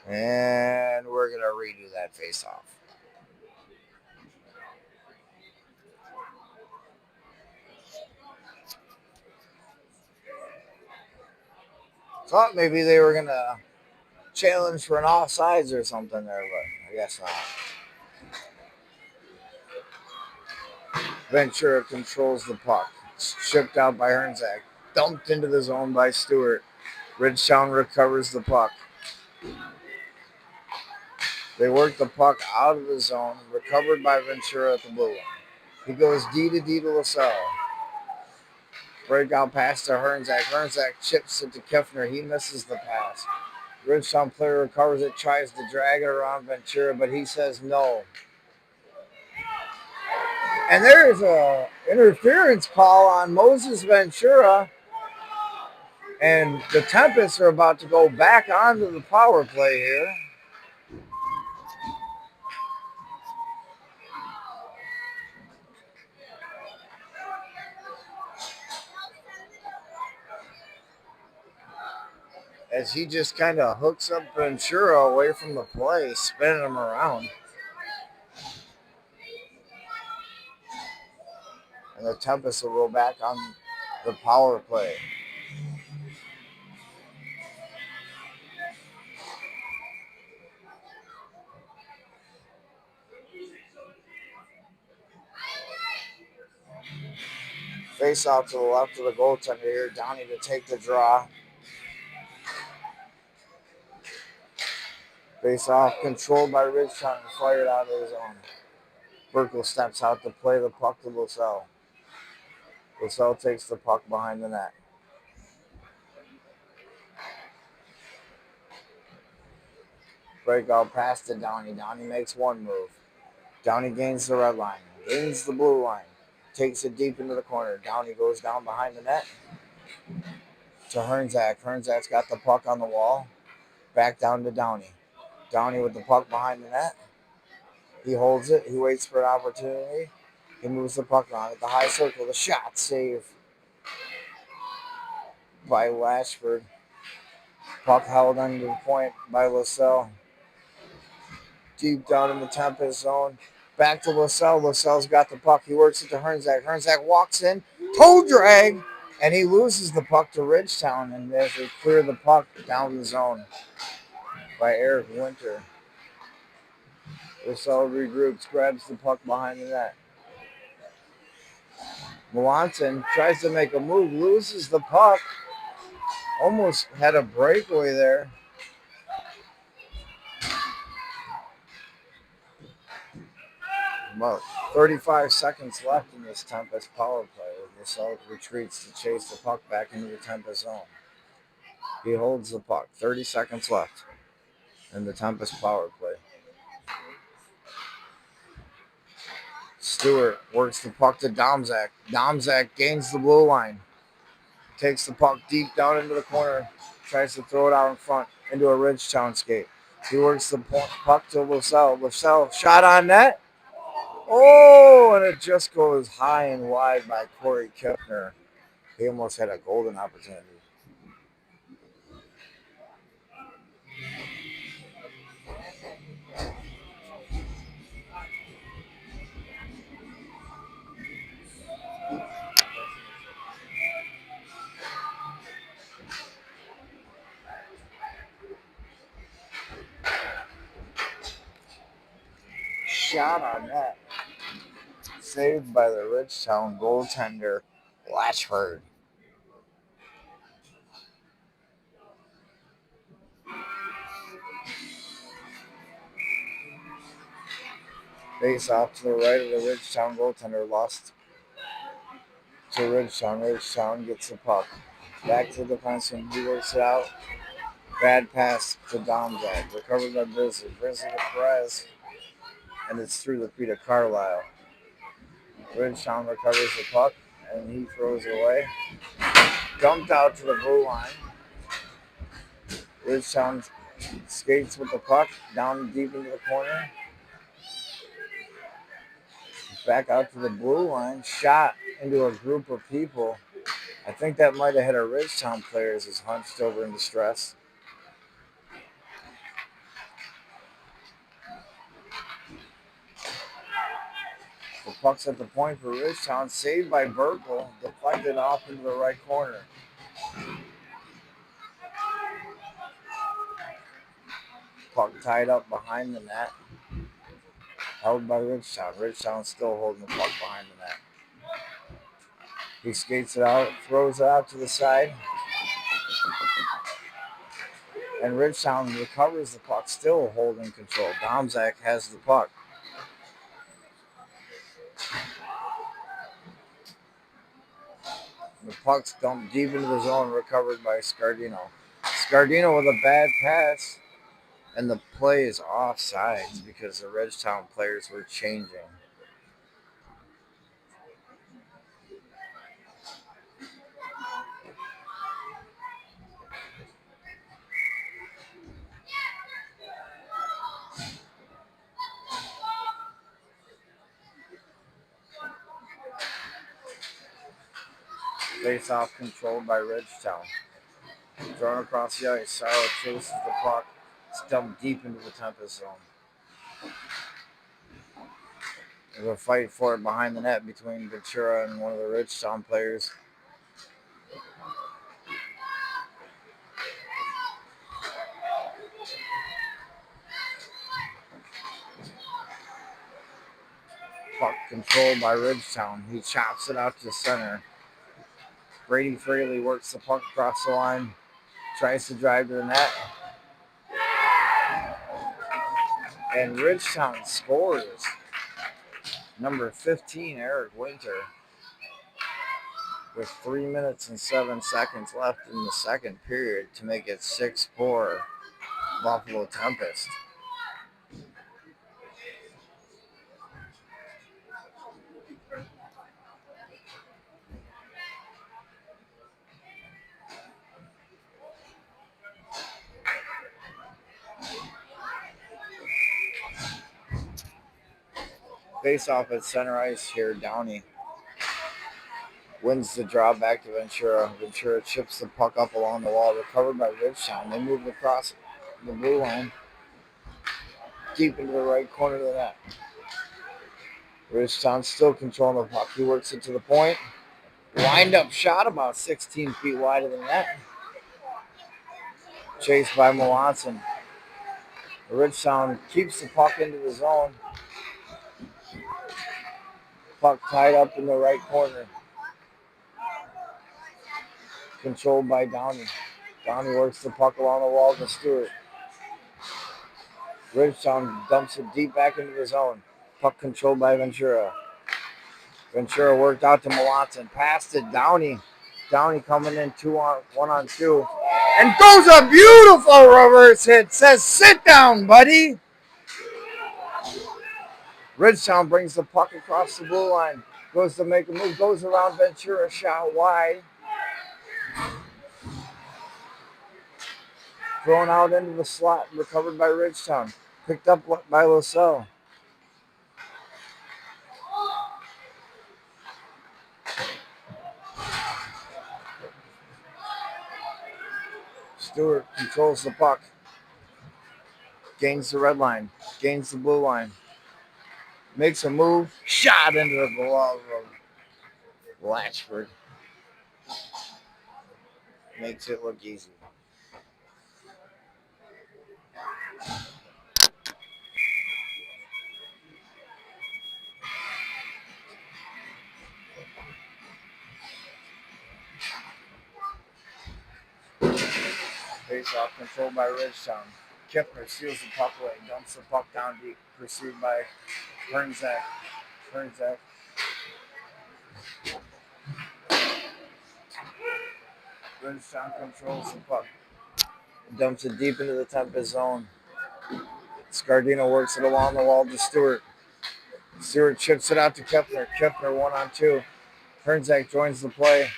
Speaker 1: And we're going to redo that face-off. Thought maybe they were going to challenge for an offsides or something there, but I guess not. Ventura controls the puck. It's chipped out by Hernzak. Dumped into the zone by Stewart. Ridgetown recovers the puck. They work the puck out of the zone. Recovered by Ventura at the blue line. He goes D to LaSalle. Breakout pass to Hernzak. Hernzak chips it to Kiffner. He misses the pass. Ridgetown player recovers it, tries to drag it around Ventura, but he says no. And there's a interference call on Moses Ventura. And the Tempests are about to go back onto the power play here. As he just kind of hooks up Ventura away from the play, spinning him around. And the Tempests will go back on the power play. Face off to the left of the goaltender here. Downey to take the draw. Face off controlled by Ridgetown and fired out of his own. Burkle steps out to play the puck to LaSalle. LaSalle takes the puck behind the net. Breakout pass to Downey. Downey makes one move. Downey gains the red line. Gains the blue line. Takes it deep into the corner. Downey goes down behind the net to Hernzak. Hernzak's got the puck on the wall. Back down to Downey. Downey with the puck behind the net. He holds it. He waits for an opportunity. He moves the puck on at the high circle. The shot save by Lashford. Puck held under the point by LaSalle. Deep down in the Tempest zone. Back to LaSalle. LaSalle's got the puck. He works it to Hernzak. Hernzak walks in. Toe drag. And he loses the puck to Ridgetown. And as they clear the puck down the zone by Eric Winter. LaSalle regroups. Grabs the puck behind the net. Melanson tries to make a move. Loses the puck. Almost had a breakaway there. About 35 seconds left in this Tempest power play. LaSalle retreats to chase the puck back into the Tempest zone. He holds the puck. 30 seconds left in the Tempest power play. Stewart works the puck to Domzak. Domzak gains the blue line. Takes the puck deep down into the corner. Tries to throw it out in front into a Ridgetown skate. He works the puck to LaSalle. LaSalle shot on net. Oh, and it just goes high and wide by Corey Kiffner. He almost had a golden opportunity. Shot on net. Saved by the Ridgetown goaltender, Lashford. Face off to the right of the Ridgetown goaltender, lost to Ridgetown. Ridgetown gets the puck. Back to the defenseman. He works it out. Bad pass to Domzak. Recovered by Grizzly. Grizzly to Perez. And it's through the feet of Carlisle. Ridgetown recovers the puck. And he throws it away. Dumped out to the blue line. Ridgetown skates with the puck. Down deep into the corner. Back out to the blue line. Shot into a group of people. I think that might have hit a Ridgetown player as he's hunched over in distress. The puck's at the point for Ridgetown. Saved by Burkle. Deflected off into the right corner. Puck tied up behind the net. Held by Ridgetown. Ridgetown still holding the puck behind the net. He skates it out, throws it out to the side, and Ridgetown recovers the puck, still holding control. Domzak has the puck. The puck's dumped deep into the zone, recovered by Scardino. Scardino with a bad pass, and the play is offsides because the Ridgetown players were changing. Face off controlled by Ridgetown. Thrown across the ice, Sarlo chases the puck. It's dumped deep into the Tempest zone. There's a fight for it behind the net between Ventura and one of the Ridgetown players. Puck controlled by Ridgetown. He chops it out to center. Brady Fraley works the puck across the line, tries to drive to the net. And Ridgetown scores. Number 15, Eric Winter, with 3 minutes and 7 seconds left in the second period to make it 6-4 Buffalo Tempest. Face off at center ice here, Downey wins the draw back to Ventura. Ventura chips the puck up along the wall, recovered by Ridgetown. They move across the blue line, deep into the right corner of the net. Ridgetown still controlling the puck. He works it to the point. Wind up shot about 16 feet wide of the net. Chased by Melanson. Ridgetown keeps the puck into the zone. Puck tied up in the right corner. Controlled by Downey. Downey works the puck along the wall to Stewart. Ridgetown dumps it deep back into the zone. Puck controlled by Ventura. Ventura worked out to Melanson. Passed it. Downey. Downey coming in 1-on-2. And goes a beautiful reverse hit. Says, sit down, buddy. Ridgetown brings the puck across the blue line. Goes to make a move. Goes around Ventura. Shot wide. Thrown out into the slot. Recovered by Ridgetown. Picked up by LaSalle. Stewart controls the puck. Gains the red line. Gains the blue line. Makes a move. Shot into the glove of Latchford. Makes it look easy. Face off controlled by Ridgetown. Kipner steals the puck away. Dumps the puck down deep. Pursued by Hernzak. Ridgetown controls the puck. Dumps it deep into the Tempest zone. Scardino works it along the wall to Stewart. Stewart chips it out to Kipner. Kipner 1-on-2. Hernzak joins the play.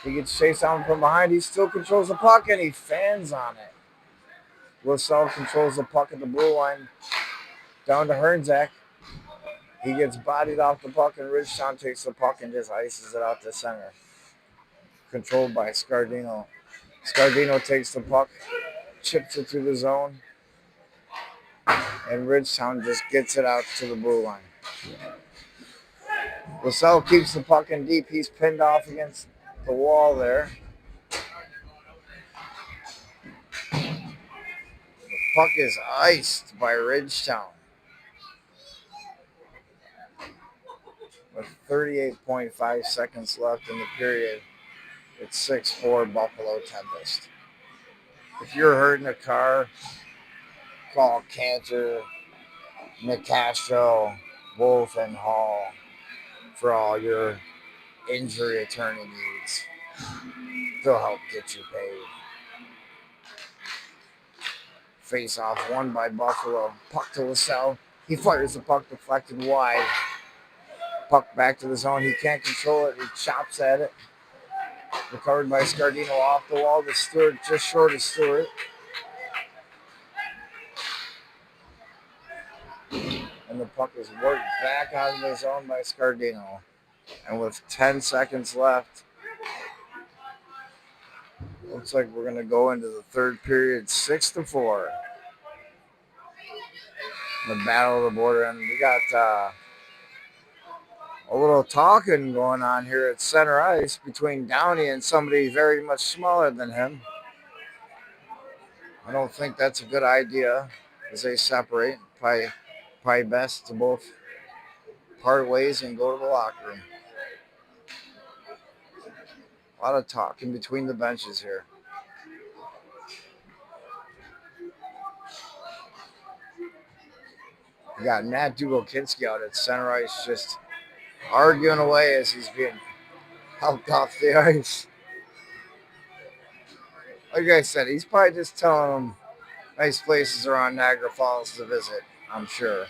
Speaker 1: He gets chased down from behind. He still controls the puck, and he fans on it. LaSalle controls the puck at the blue line. Down to Hernzak. He gets bodied off the puck, and Ridgetown takes the puck and just ices it out to center. Controlled by Scardino. Scardino takes the puck, chips it through the zone, and Ridgetown just gets it out to the blue line. LaSalle keeps the puck in deep. He's pinned off against the wall there. The puck is iced by Ridgetown. with 38.5 seconds left in the period. It's 6-4 Buffalo Tempest. If you're hurt in a car, call Cantor, McCastro, Wolf, and Hall for all your injury attorney needs. They'll help get you paid. Face off won by Buffalo. Puck to LaSalle. He fires the puck deflected wide. Puck back to the zone. He can't control it. He chops at it. Recovered by Scardino off the wall to Stewart, just short of Stewart. And the puck is worked back out of the zone by Scardino. And with 10 seconds left, looks like we're going to go into the third period 6-4. The battle of the border. And we got a little talking going on here at center ice between Downey and somebody very much smaller than him. I don't think that's a good idea as they separate. Probably best to both part ways and go to the locker room. A lot of talking between the benches here. We got Matt Dugokinski out at center ice just arguing away as he's being helped off the ice. Like I said, he's probably just telling them nice places around Niagara Falls to visit, I'm sure.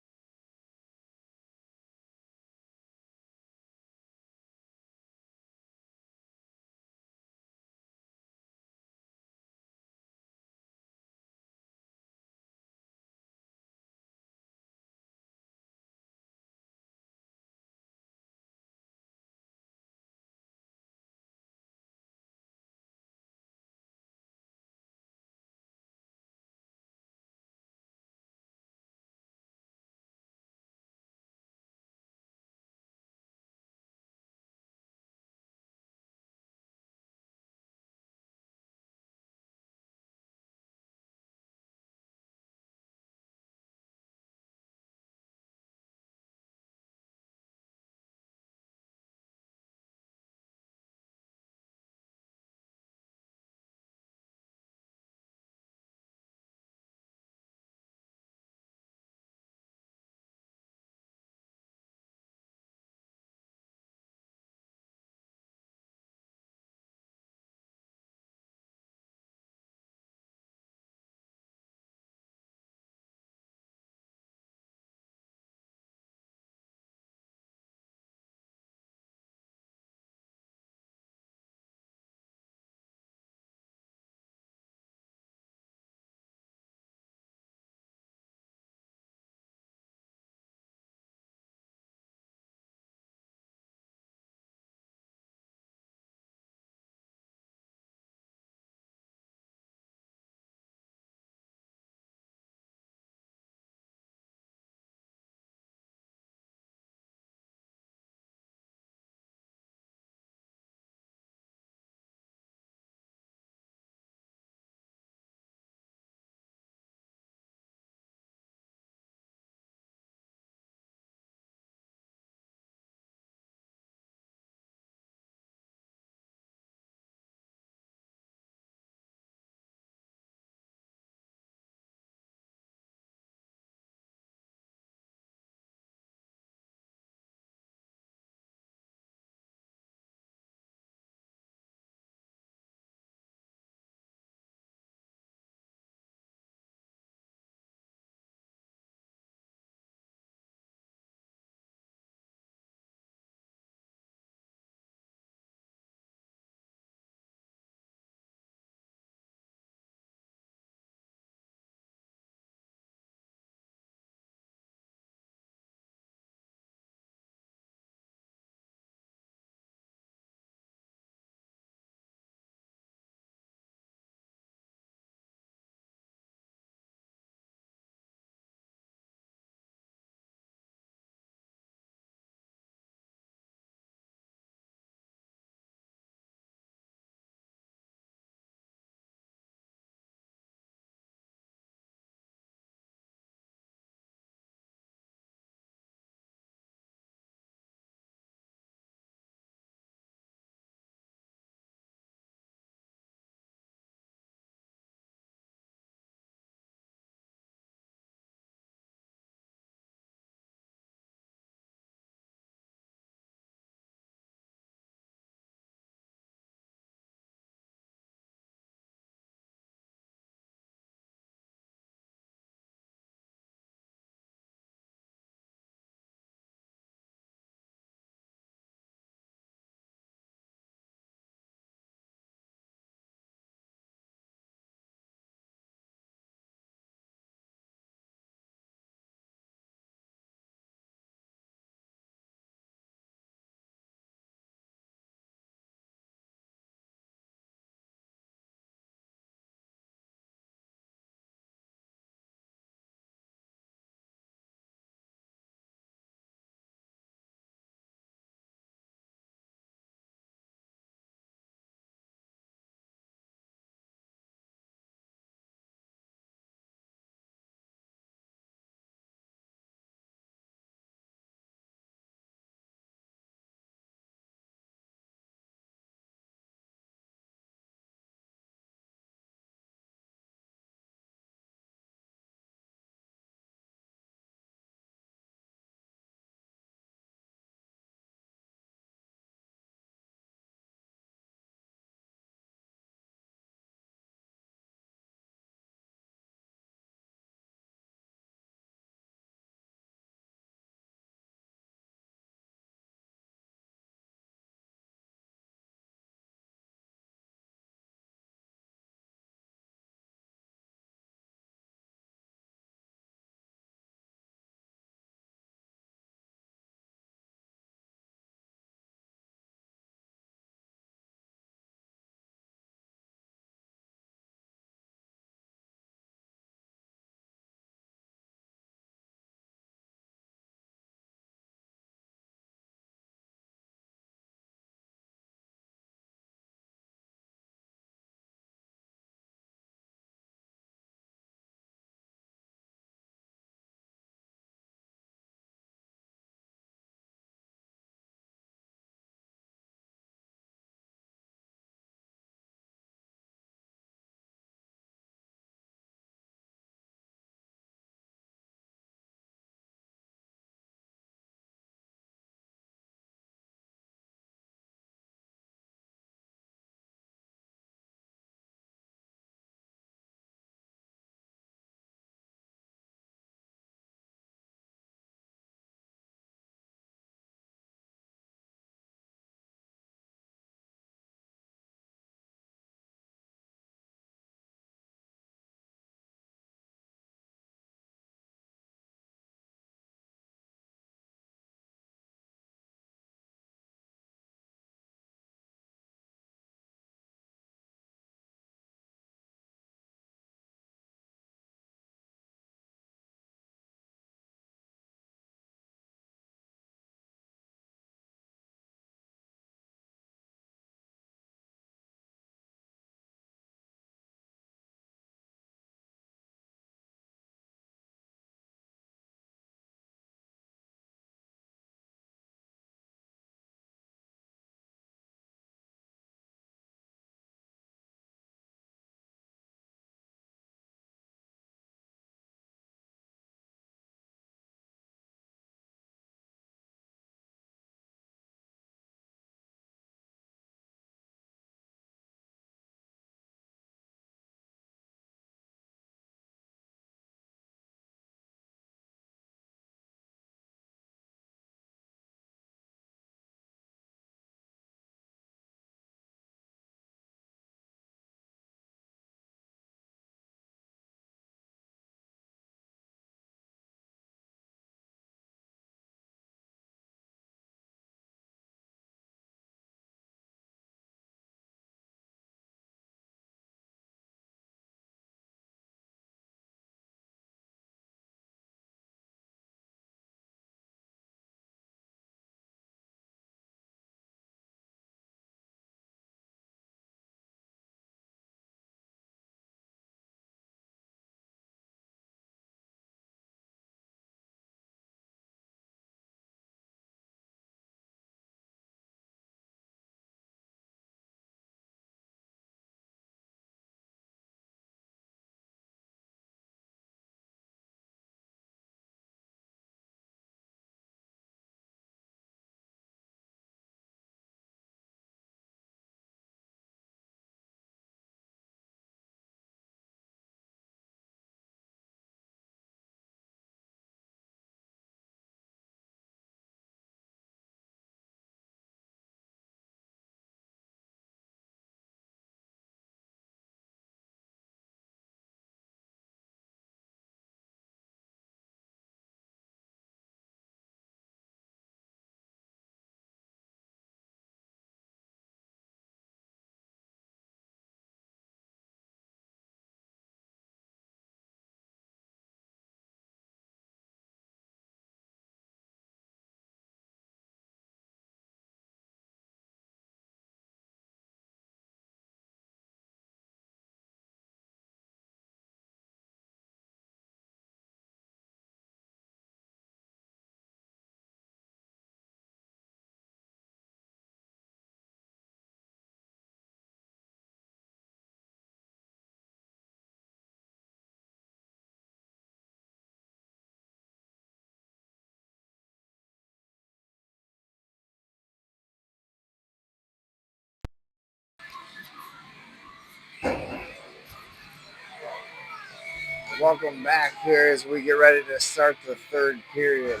Speaker 1: Welcome back here as we get ready to start the third period.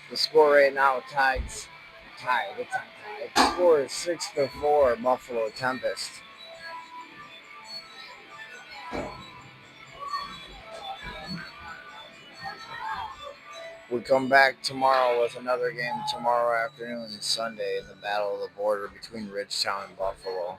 Speaker 1: The score right now tied. It's not tied. The score is 6-4 Buffalo Tempest. We come back tomorrow with another game tomorrow afternoon, Sunday, in the Battle of the Border between Ridgetown and Buffalo.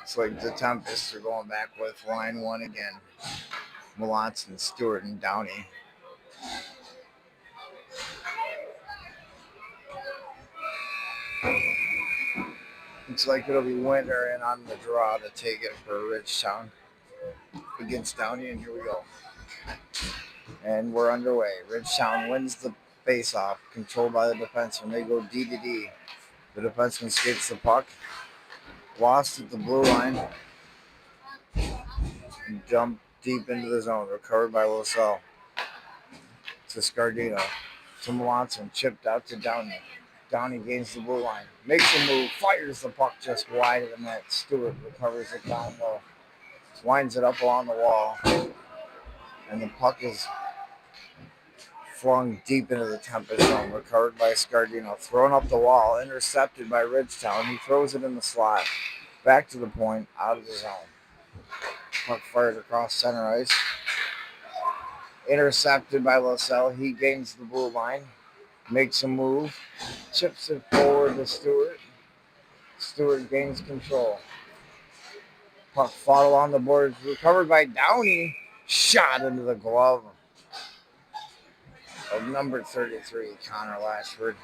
Speaker 1: It's like the Tempests are going back with line one again. Melanson, Stewart, and Downey. Looks like it'll be Winter and on the draw to take it for Ridgetown against Downey, and here we go. And we're underway. Ridgetown wins the face-off, controlled by the defenseman. They go D to D. The defenseman skates the puck, lost at the blue line, and jumped deep into the zone. Recovered by LaSalle. To Scardino. To Melanson, chipped out to Downey. Downey gains the blue line, makes a move, fires the puck just wide of the net. Stewart recovers it down low, winds it up along the wall, and the puck is flung deep into the Tempest zone. Recovered by Scardino, thrown up the wall, intercepted by Ridgetown. He throws it in the slot, back to the point, out of the zone. Puck fired across center ice, intercepted by LaSalle. He gains the blue line, makes a move, chips it forward to Stewart. Stewart gains control. Puck fought along the boards, recovered by Downey. Shot into the glove of number 33, Connor Lashford.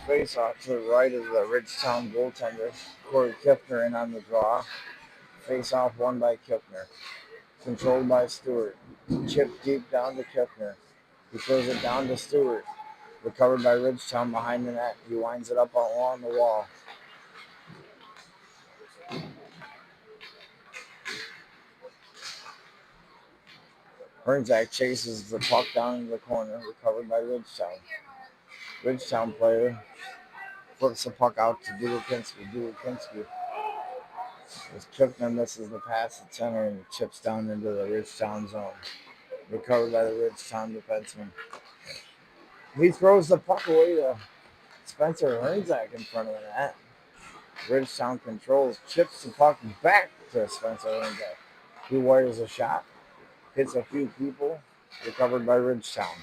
Speaker 1: Face off to the right of the Ridgetown goaltender, Corey Kiffner, in on the draw. Face off won by Kiffner. Controlled by Stewart. Chipped deep down to Kiffner. He throws it down to Stewart. Recovered by Ridgetown behind the net. He winds it up along the wall. Hernzak chases the puck down into the corner. Recovered by Ridgetown. Ridgetown player flips the puck out to Dulikinski. As Kiffner misses the pass at center and chips down into the Ridgetown zone. Recovered by the Ridgetown defenseman. He throws the puck away to Spencer Hernzak in front of the net. Ridgetown controls, chips the puck back to Spencer Hernzak. He wires a shot, hits a few people, recovered by Ridgetown.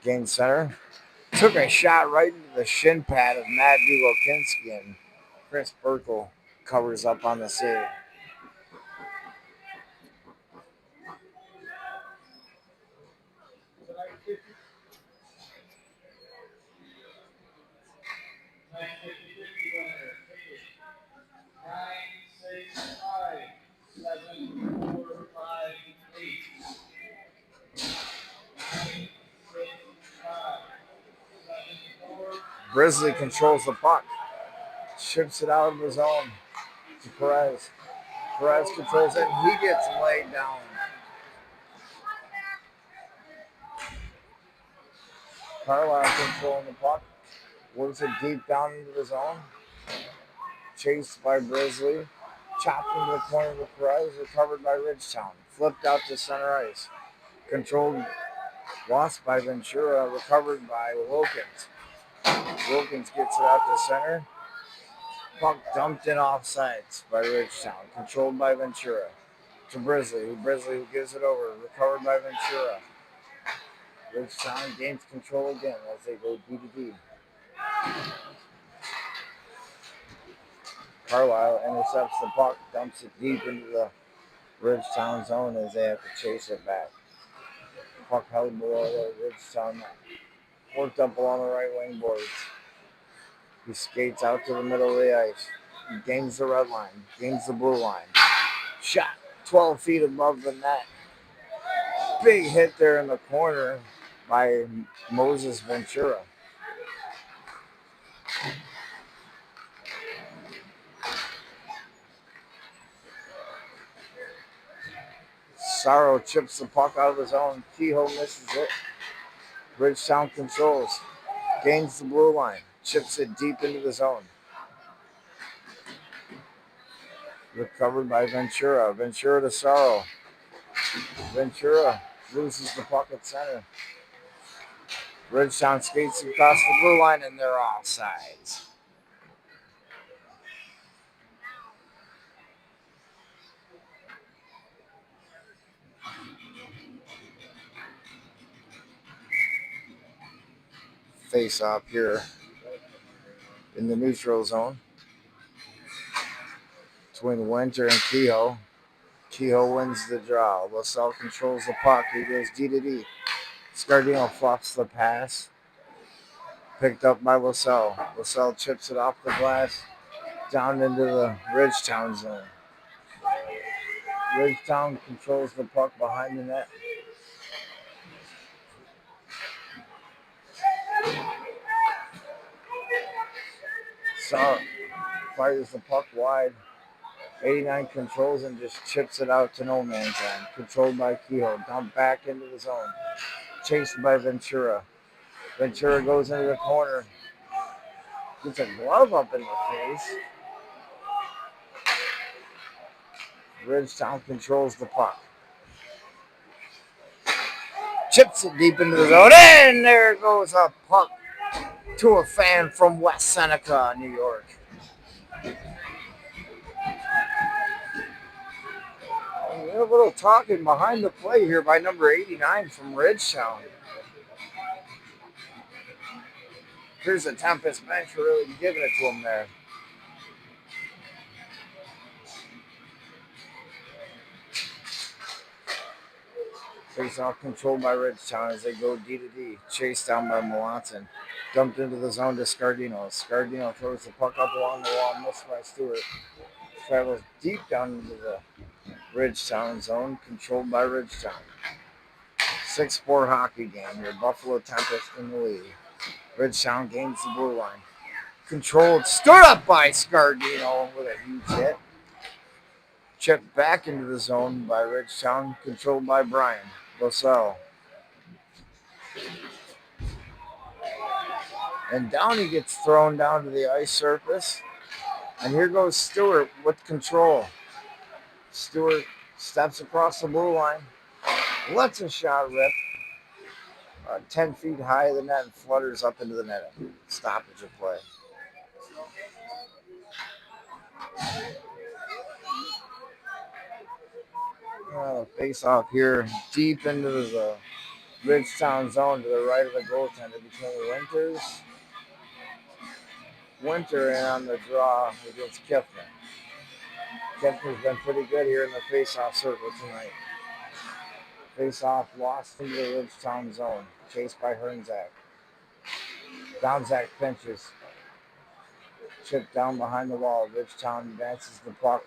Speaker 1: Gains center, took a shot right into the shin pad of Matt Dulikinski, and Chris Burkle covers up on the save. Brisley controls the puck, ships it out of the zone to Perez. Perez controls it, and he gets laid down. Carlisle controlling the puck, works it deep down into the zone. Chased by Brisley, chopped into the corner with Perez, recovered by Ridgetown. Flipped out to center ice. Controlled, lost by Ventura, recovered by Wilkins. Wilkins gets it out to center. Puck dumped in offsides by Ridgetown. Controlled by Ventura. To Brisley. Brisley who gives it over. Recovered by Ventura. Ridgetown gains control again as they go D to D. Carlisle intercepts the puck, dumps it deep into the Ridgetown zone as they have to chase it back. Puck held below the Ridgetown net. Worked up along the right wing boards. He skates out to the middle of the ice. He gains the red line, gains the blue line. Shot 12 feet above the net. Big hit there in the corner by Moses Ventura. Sorrow chips the puck out of the zone. Kehoe misses it. Ridgetown controls. Gains the blue line. Chips it deep into the zone. Recovered by Ventura. Ventura to Sorrow. Ventura loses the puck at center. Ridgetown skates across the blue line and they're offsides. Face off here in the neutral zone between Winter and Kehoe. Kehoe wins the draw. LaSalle controls the puck. He goes D to D. Scardino fluffs the pass. Picked up by LaSalle. LaSalle chips it off the glass down into the Ridgetown zone. Ridgetown controls the puck behind the net. Sorrow fires the puck wide. 89 controls and just chips it out to no man's land. Controlled by Kehoe. Dumped back into the zone. Chased by Ventura. Ventura goes into the corner. Gets a glove up in the face. Ridgetown controls the puck. Chips it deep into the zone. And there goes a puck to a fan from West Seneca, New York. We have a little talking behind the play here by number 89 from Ridgetown. Here's the Tempest bench really giving it to him there. Face off controlled by Ridgetown as they go D to D. Chased down by Melanson. Dumped into the zone to Scardino. Scardino throws the puck up along the wall, missed by Stewart. Travels deep down into the Ridgetown zone, controlled by Ridgetown. 6-4 hockey game here. Buffalo Tempest in the lead. Ridgetown gains the blue line. Controlled, stood up by Scardino with a huge hit. Chipped back into the zone by Ridgetown, controlled by Brian LaSalle. And Downey gets thrown down to the ice surface. And here goes Stewart with control. Stewart steps across the blue line, lets a shot rip 10 feet high of the net and flutters up into the net. Stoppage of play. Face off here deep into the Ridgetown zone to the right of the goaltender between Winter and on the draw against Kiffner. Kiffner's been pretty good here in the face-off circle tonight. Face-off lost into the Ridgetown zone, chased by Hernzak. Downzak pinches. Chipped down behind the wall. Ridgetown advances the puck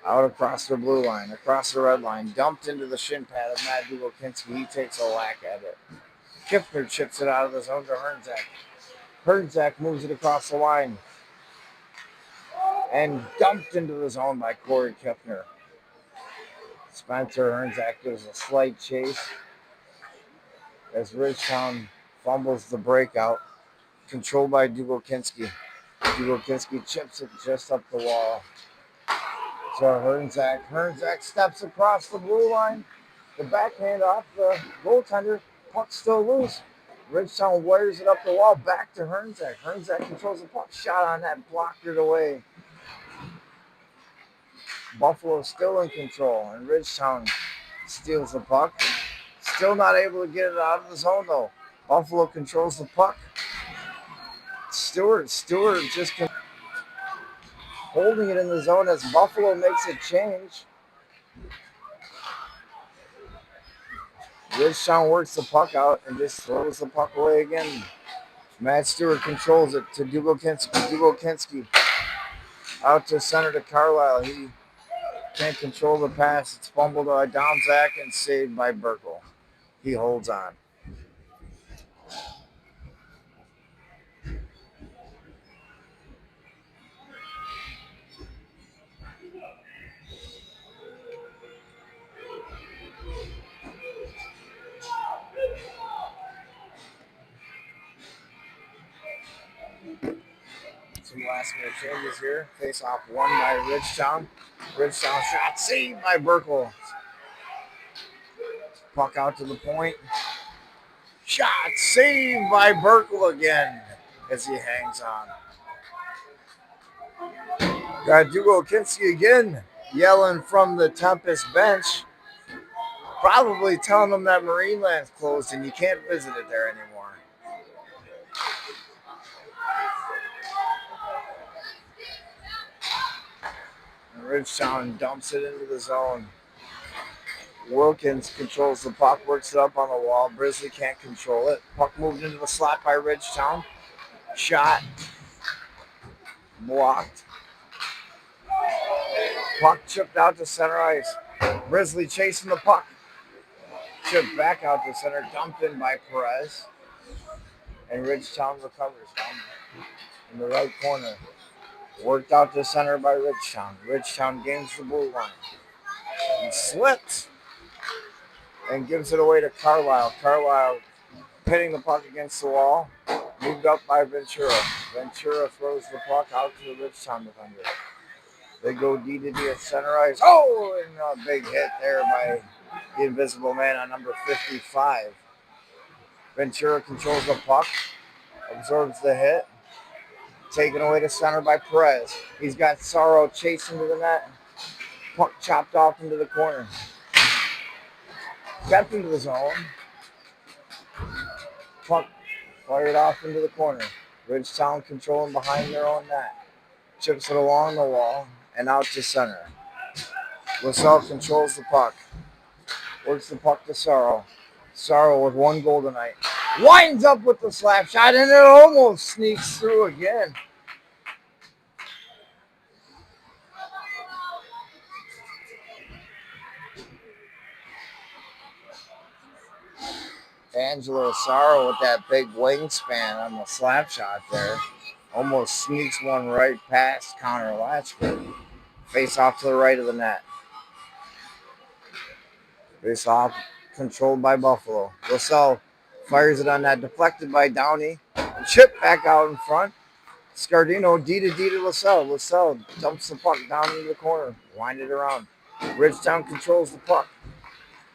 Speaker 1: out across the blue line, across the red line, dumped into the shin pad of Matt Dubokinski. He takes a whack at it. Kiffner chips it out of the zone to Hernzak. Hernzak moves it across the line and dumped into the zone by Corey Kiffner. Spencer Hernzak gives a slight chase as Ridgetown fumbles the breakout, controlled by Dubokinski. Dubokinski chips it just up the wall. So Hernzak. Hernzak steps across the blue line. The backhand off the goaltender. Puck still loose. Ridgetown wires it up the wall back to Hernzak. Hernzak controls the puck. Shot on that, blocked it away. Buffalo still in control, and Ridgetown steals the puck. Still not able to get it out of the zone, though. Buffalo controls the puck. Stewart just holding it in the zone as Buffalo makes a change. Ridgetown works the puck out and just throws the puck away again. Matt Stewart controls it to Dubokinski. Dubokinski out to center to Carlisle. He can't control the pass. It's fumbled by Domzak and saved by Burkle. He holds on. Some last minute changes here. Face off won by Ridgetown. Ridgetown shot saved by Burkle. Puck out to the point. Shot saved by Burkle again as he hangs on. Got Dugo Kinski again yelling from the Tempest bench. Probably telling them that Marineland's closed and you can't visit it there anymore. And Ridgetown dumps it into the zone. Wilkins controls the puck, works it up on the wall. Brisley can't control it. Puck moved into the slot by Ridgetown. Shot. Blocked. Puck chipped out to center ice. Brisley chasing the puck. Chipped back out to center, dumped in by Perez. And Ridgetown recovers down in the right corner. Worked out to center by Ridgetown. Ridgetown gains the blue line. He slips and gives it away to Carlisle. Carlisle pitting the puck against the wall. Moved up by Ventura. Ventura throws the puck out to the Ridgetown defender. They go D to D at center ice. Oh, and a big hit there by the invisible man on number 55. Ventura controls the puck, absorbs the hit. Taken away to center by Perez. He's got Sorrow chasing to the net. Puck chopped off into the corner. Kept into the zone. Puck fired off into the corner. Ridgetown controlling behind their own net. Chips it along the wall and out to center. LaSalle controls the puck. Works the puck to Sorrow. Sorrow with one goal tonight. Winds up with the slap shot and it almost sneaks through again. Angelo Sorrow with that big wingspan on the slap shot there. Almost sneaks one right past Connor Latchford. Face off to the right of the net. Face off controlled by Buffalo. LaSalle fires it on that, deflected by Downey. Chip back out in front. Scardino D to LaSalle. LaSalle dumps the puck down into the corner. Wind it around. Ridgetown controls the puck.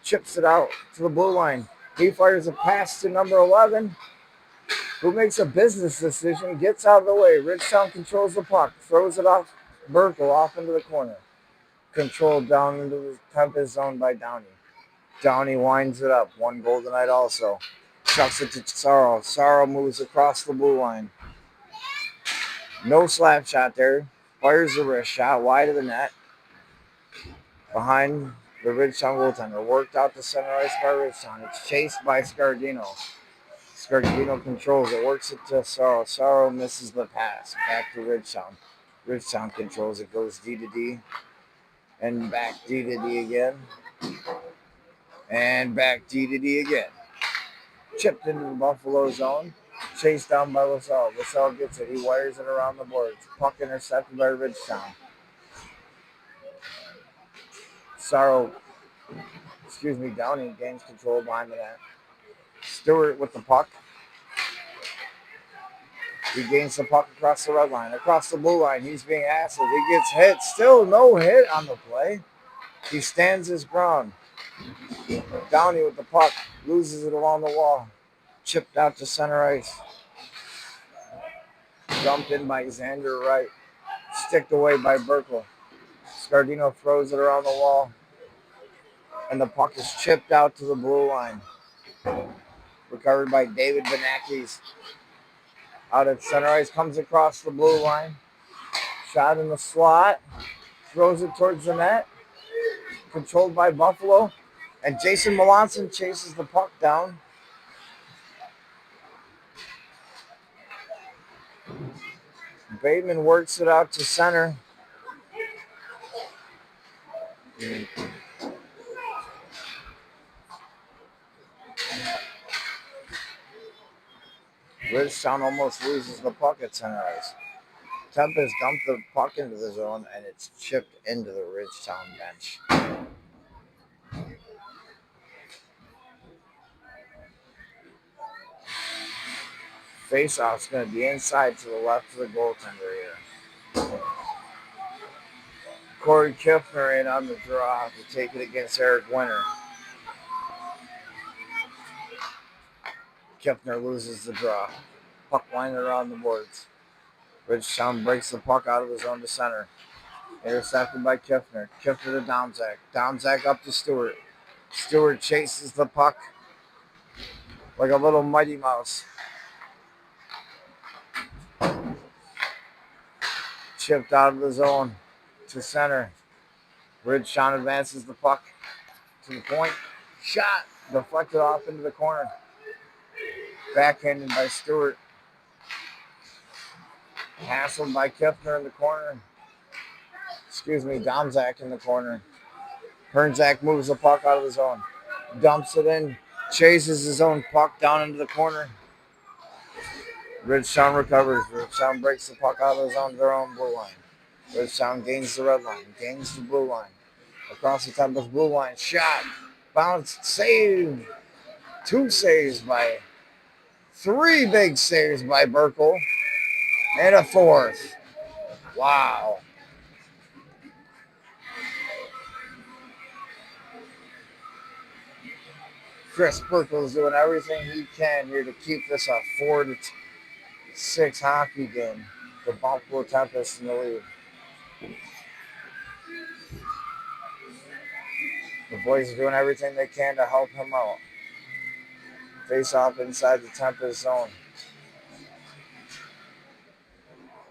Speaker 1: Chips it out to the blue line. He fires a pass to number 11, who makes a business decision, gets out of the way. Ridgetown controls the puck, throws it off Burkle off into the corner. Controlled down into the Tempest zone by Downey. Downey winds it up. One goal tonight also. Chucks it to Sorrow. Sorrow moves across the blue line. No slap shot there. Fires the wrist shot wide of the net. Behind the Ridgetown goaltender. Worked out to center ice by Ridgetown. It's chased by Scardino. Scardino controls it. Works it to Sorrow. Sorrow misses the pass. Back to Ridgetown. Ridgetown controls it. Goes D to D. And back D to D again. And back D to D again. Chipped into the Buffalo zone. Chased down by LaSalle. LaSalle gets it. He wires it around the boards. Puck intercepted by Ridgetown. Downey gains control behind the net. Stewart with the puck. He gains the puck across the red line. Across the blue line, he's being hassled. He gets hit. Still no hit on the play. He stands his ground. Downey with the puck. Loses it along the wall. Chipped out to center ice. Dumped in by Xander Wright. Sticked away by Burkle. Scardino throws it around the wall. And the puck is chipped out to the blue line. Recovered by David Benakis. Out at center ice. Comes across the blue line. Shot in the slot. Throws it towards the net. Controlled by Buffalo. And Jason Melanson chases the puck down. Bateman works it out to center. Ridgetown almost loses the puck at center ice. Tempest dumped the puck into the zone, and it's chipped into the Ridgetown bench. Face-off's going to be inside to the left of the goaltender here. Corey Kiffner in on the draw to take it against Eric Winter. Kiffner loses the draw. Puck lining around the boards. Ridgetown breaks the puck out of his own to center. Intercepted by Kiffner. Kiffner to Domzak. Domzak up to Stewart. Stewart chases the puck like a little Mighty Mouse. Chipped out of the zone to center. Ridgetown advances the puck to the point. Shot. Deflected off into the corner. Backhanded by Stewart. Hassled by Kiffner in the corner. Domzak in the corner. Hernzak moves the puck out of the zone. Dumps it in. Chases his own puck down into the corner. Ridgetown recovers. Ridgetown breaks the puck out of their own blue line. Ridgetown gains the red line. Gains the blue line. Across the Tempest blue line. Shot. Bounced. Saved. Three big saves by Burkle. And a fourth. Wow. Chris Burkle is doing everything he can here to keep this a 4-6 hockey game. The Buffalo Tempest in the lead. The boys are doing everything they can to help him out. Face off inside the Tempest zone.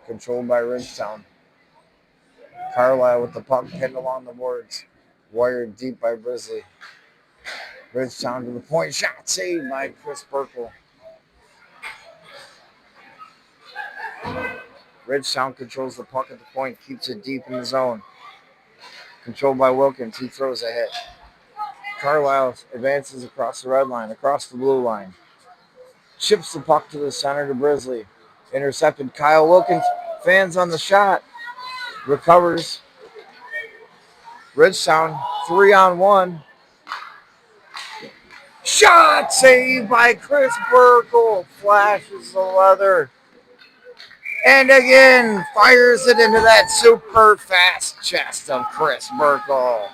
Speaker 1: Controlled by Ridgetown. Carlisle with the puck pinned along the boards. Wired deep by Brisley. Ridgetown to the point. Shot saved by Chris Burkle. Ridgetown controls the puck at the point. Keeps it deep in the zone. Controlled by Wilkins. He throws a hit. Carlisle advances across the red line. Across the blue line. Chips the puck to the center to Brisley. Intercepted. Kyle Wilkins. Fans on the shot. Recovers. Ridgetown 3-on-1. Shot saved by Chris Burkle. Flashes the leather. And again, fires it into that super fast chest of Chris Burkle.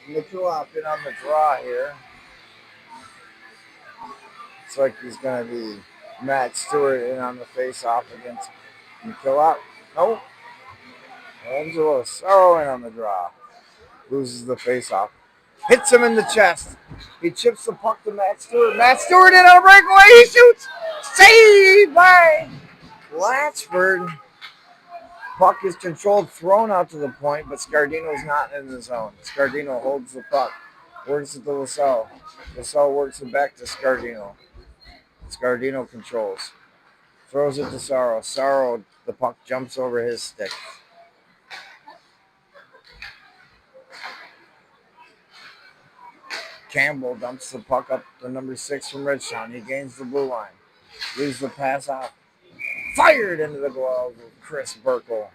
Speaker 1: McCullough in on the draw here. Looks like he's going to be Matt Stewart in on the face-off against McCullough. Nope. Angelo Sorrow in on the draw. Loses the face-off. Hits him in the chest. He chips the puck to Matt Stewart. Matt Stewart in on a breakaway. He shoots. Saved by Latchford. Puck is controlled, thrown out to the point, but Scardino's not in the zone. Scardino holds the puck. Works it to LaSalle. LaSalle works it back to Scardino. Scardino controls. Throws it to Sorrow. Sorrow, the puck jumps over his stick. Campbell dumps the puck up to number 6 from Ridgetown. He gains the blue line. Leaves the pass off. Fired into the glove of Chris Burkle.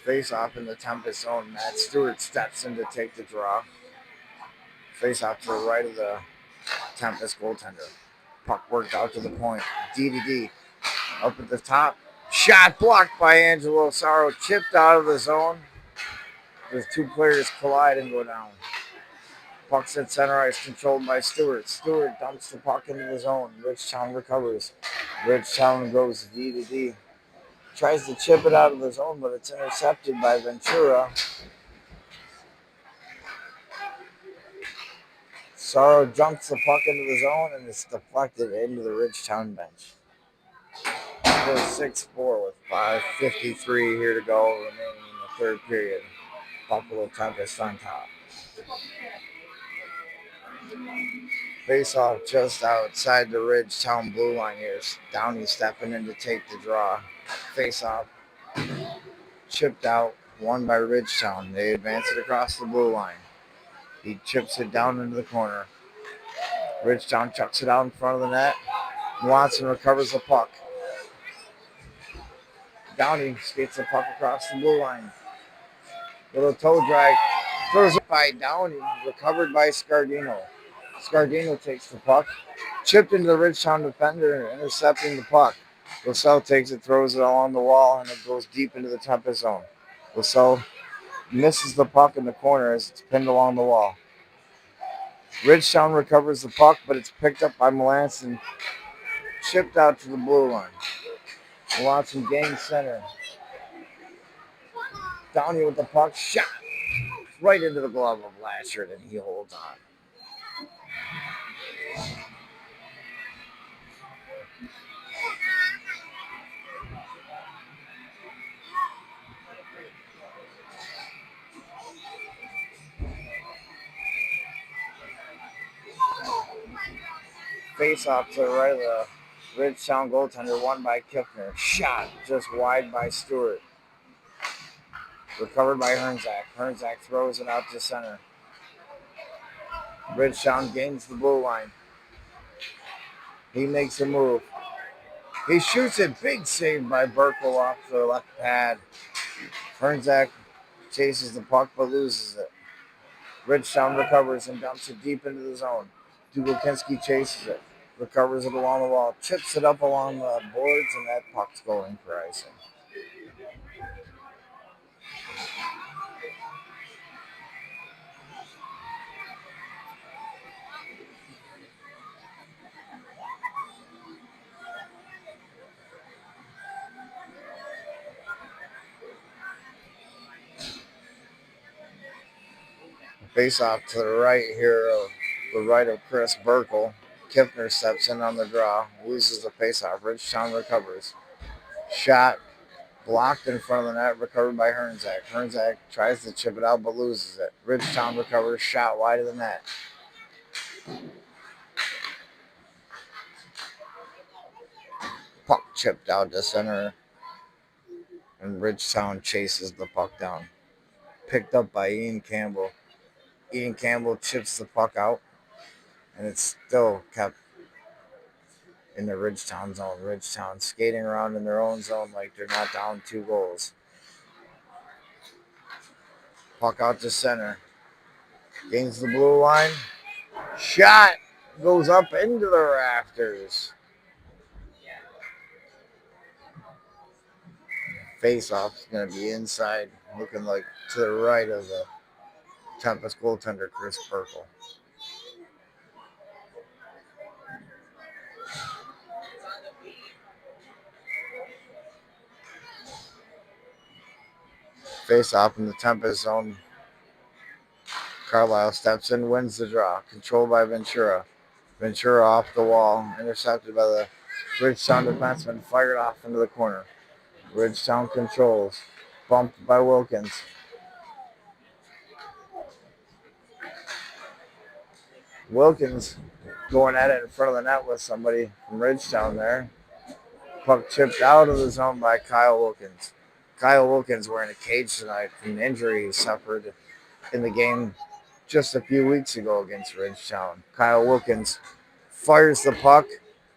Speaker 1: Face off in the Tempest zone. Matt Stewart steps in to take the draw. Face off to the right of the Tempest goaltender. Puck worked out to the point. D. Up at the top. Shot blocked by Angelo Sorrow. Chipped out of the zone. The two players collide and go down. Puck's at center ice, controlled by Stewart. Stewart dumps the puck into the zone. Ridgetown recovers. Ridgetown goes D. Tries to chip it out of the zone, but it's intercepted by Ventura. Sorrow jumps the puck into the zone, and it's deflected into the Ridgetown bench. Score 6-4 with 5:53 here to go remaining in the third period. Buffalo Tempest on top. Face off just outside the Ridgetown blue line here. Downey stepping in to take the draw. Face off. Chipped out. Won by Ridgetown. They advance it across the blue line. He chips it down into the corner. Ridgetown chucks it out in front of the net. Watson recovers the puck. Downey skates the puck across the blue line. Little toe drag. Throws it by Downey. Recovered by Scardino. Scardino takes the puck. Chipped into the Ridgetown defender, intercepting the puck. LaSalle takes it, throws it along the wall, and it goes deep into the Tempest zone. LaSalle misses the puck in the corner as it's pinned along the wall. Ridgetown recovers the puck, but it's picked up by Melanson, chipped out to the blue line. Watson gains center. Downey with the puck, shot right into the glove of Blanchard, and he holds on. Face off to the right of the Ridgetown goaltender, won by Kiffner. Shot just wide by Stewart. Recovered by Hernzak. Hernzak throws it out to center. Ridgetown gains the blue line. He makes a move. He shoots it. Big save by Burkle off the left pad. Hernzak chases the puck but loses it. Ridgetown recovers and dumps it deep into the zone. Dubelkinski chases it. Recovers it along the wall. Chips it up along the boards, and that puck's going for icing. Face off to the right here, the right of Chris Burkle. Kiffner steps in on the draw, loses the face-off. Ridgetown recovers. Shot blocked in front of the net, recovered by Hernzak. Hernzak tries to chip it out but loses it. Ridgetown recovers, shot wide of the net. Puck chipped out to center, and Ridgetown chases the puck down. Picked up by Ian Campbell. Ian Campbell chips the puck out, and it's still kept in the Ridgetown zone. Ridgetown skating around in their own zone like they're not down 2 goals. Puck out to center. Gains the blue line. Shot goes up into the rafters. Face-off is going to be inside, looking like to the right of the Tempest goaltender, Chris Burkle. Face-off in the Tempest zone. Carlisle steps in, wins the draw. Controlled by Ventura. Ventura off the wall, intercepted by the Ridgetown defenseman, fired off into the corner. Ridgetown controls. Bumped by Wilkins. Wilkins going at it in front of the net with somebody from Ridgetown there. Puck chipped out of the zone by Kyle Wilkins. Kyle Wilkins wearing a cage tonight from an injury he suffered in the game just a few weeks ago against Ridgetown. Kyle Wilkins fires the puck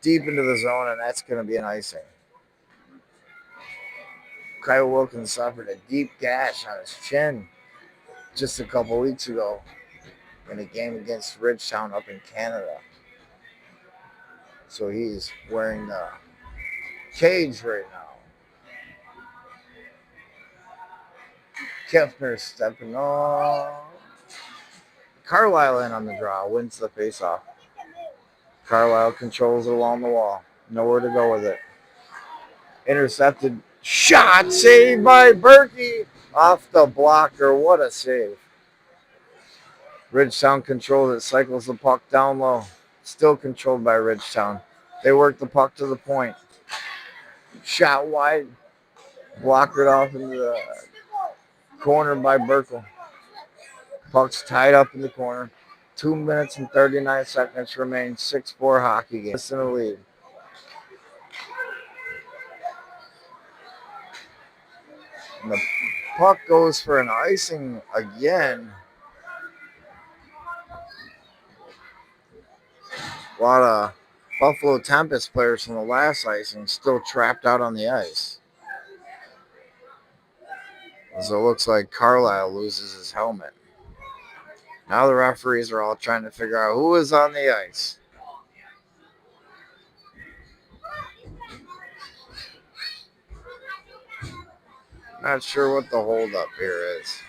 Speaker 1: deep into the zone, and that's going to be an icing. Kyle Wilkins suffered a deep gash on his chin just a couple weeks ago in a game against Ridgetown up in Canada. So he's wearing the cage right now. Kiffner stepping on. Carlisle in on the draw, wins the faceoff. Carlisle controls it along the wall. Nowhere to go with it. Intercepted. Shot saved by Berkey off the blocker. What a save. Ridgetown controls it, cycles the puck down low. Still controlled by Ridgetown. They work the puck to the point. Shot wide. Blockered off into the corner by Burkle. Puck's tied up in the corner. 2 minutes and 39 seconds remain. 6-4 hockey game. In the lead. And the puck goes for an icing again. lot of Buffalo Tempest players from the last icing still trapped out on the ice. As it looks like Carlisle loses his helmet. Now the referees are all trying to figure out who is on the ice. Not sure what the holdup here is.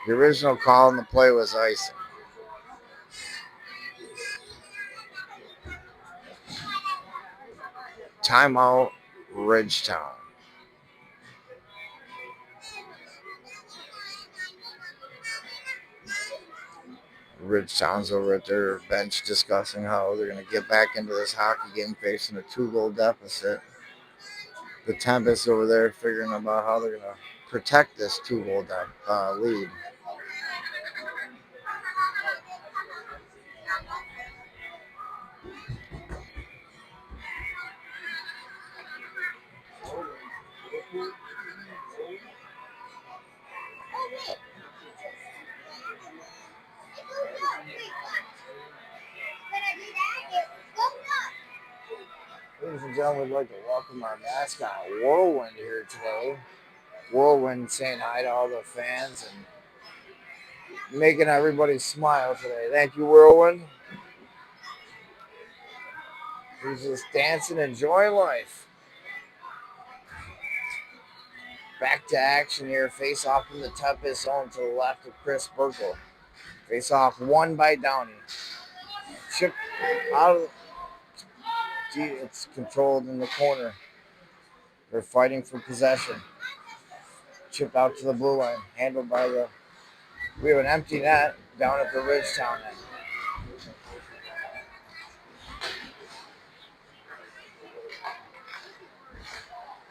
Speaker 1: The original call on the play was icing. Timeout, Ridgetown. Ridgetown's over at their bench discussing how they're going to get back into this hockey game facing a 2-goal deficit. The Tempest over there figuring about how they're going to protect this 2-goal lead. Ladies and gentlemen, we'd like to welcome our mascot, Whirlwind, here today. Whirlwind saying hi to all the fans and making everybody smile today. Thank you, Whirlwind. He's just dancing, enjoying life. Back to action here. Face off in the Tempest zone to the left of Chris Burkle. Face off won by Downey. Chip out of the... It's controlled in the corner. They're fighting for possession. Chip out to the blue line. Handled by the... We have an empty net down at the Ridgetown end.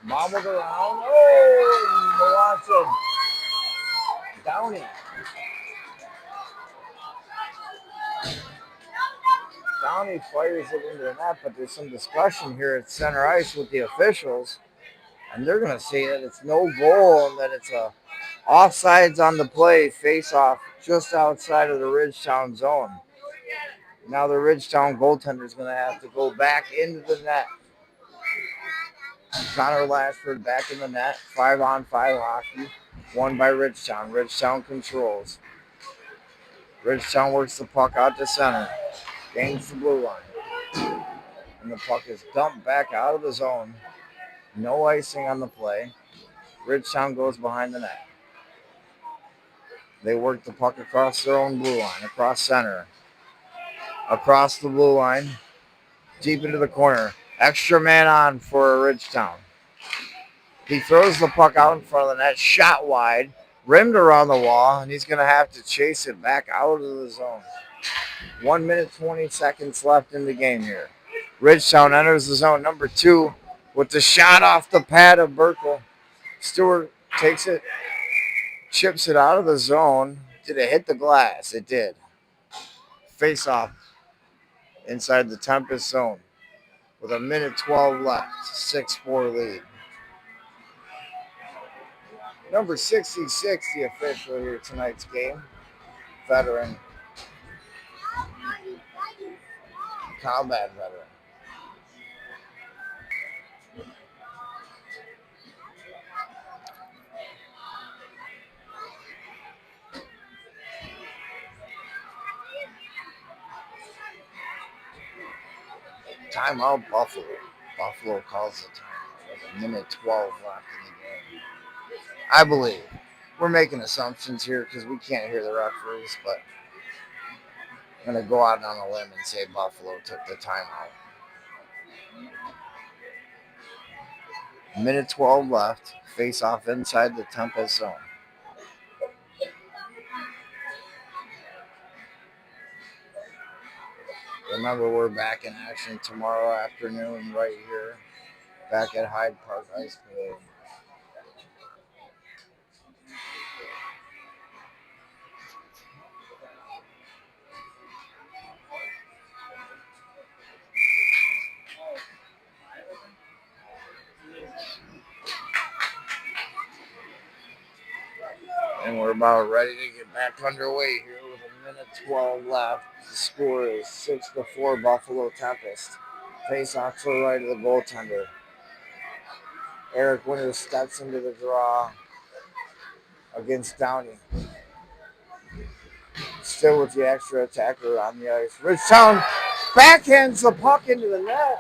Speaker 1: Bobbled around. Oh, Watson. Downey. Downey fires it into the net, but there's some discussion here at center ice with the officials, and they're going to say that it's no goal and that it's a offsides on the play, face-off just outside of the Ridgetown zone. Now the Ridgetown goaltender is going to have to go back into the net. Connor Lashford back in the net, 5-on-5 hockey, won by Ridgetown. Ridgetown controls. Ridgetown works the puck out to center, gains the blue line, and the puck is dumped back out of the zone. No icing on the play. Ridgetown goes behind the net. They work the puck across their own blue line, across center, across the blue line, deep into the corner. Extra man on for Ridgetown. He throws the puck out in front of the net, shot wide, rimmed around the wall, and he's going to have to chase it back out of the zone. 1 minute, 20 seconds left in the game here. Ridgetown enters the zone, number 2, with the shot off the pad of Burkle. Stewart takes it, chips it out of the zone. Did it hit the glass? It did. Face off inside the Tempest zone with 1 minute 12 left. 6-4 lead. Number 66, the official here tonight's game. Veteran. Combat veteran. Timeout, Buffalo. Buffalo calls the timeout with 1 minute 12 left in the game. I believe. We're making assumptions here because we can't hear the referees, but I'm going to go out on a limb and say Buffalo took the timeout. 1 minute 12 left. Face off inside the Tempest zone. Remember, we're back in action tomorrow afternoon right here, back at Hyde Park Ice Pavilion. And we're about ready to get back underway here with minute 12 left. The score is 6-4 Buffalo Tempest. Face off to the right of the goaltender. Eric Winters steps into the draw against Downey. Still with the extra attacker on the ice. Ridgetown backhands the puck into the net.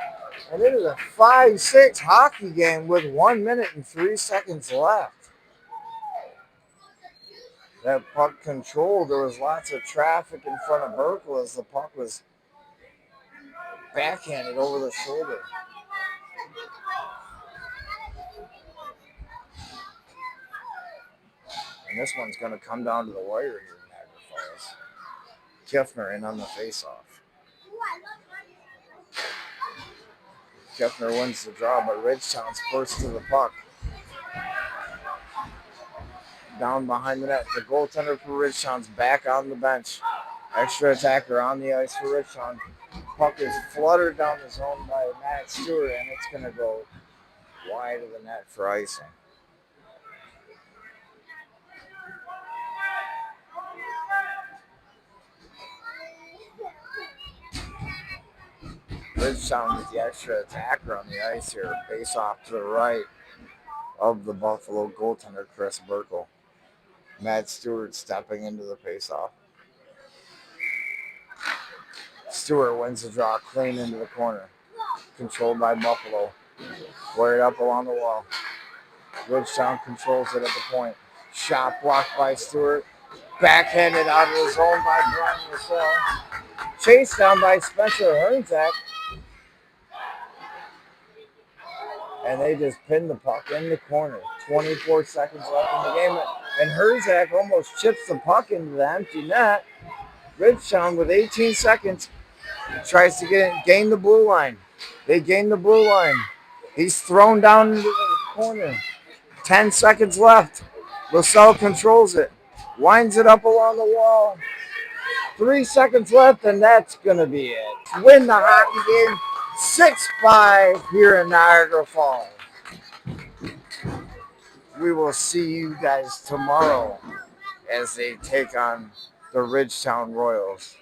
Speaker 1: And it is a 5-6 hockey game with 1 minute and 3 seconds left. That puck control, there was lots of traffic in front of Burkle as the puck was backhanded over the shoulder. And this one's going to come down to the wire here in Niagara Falls. Kiffner in on the faceoff. Kiffner wins the draw, but Ridgetown's first to the puck. Down behind the net. The goaltender for Ridgetown's back on the bench. Extra attacker on the ice for Ridgetown. Puck is fluttered down the zone by Matt Stewart, and it's going to go wide of the net for icing. Ridgetown with the extra attacker on the ice here. Face off to the right of the Buffalo goaltender, Chris Burkle. Matt Stewart stepping into the faceoff. Stewart wins the draw clean into the corner. Controlled by Buffalo. Wired up along the wall. Ridgetown controls it at the point. Shot blocked by Stewart. Backhanded out of the zone by Brian Russell. Chased down by Spencer Hernzak. And they just pinned the puck in the corner. 24 seconds left in the game. And Hernzak almost chips the puck into the empty net. Ridgetown with 18 seconds tries to gain the blue line. They gain the blue line. He's thrown down into the corner. 10 seconds left. LaSalle controls it. Winds it up along the wall. 3 seconds left, and that's going to be it. Win the hockey game 6-5 here in Niagara Falls. We will see you guys tomorrow as they take on the Ridgetown Royals.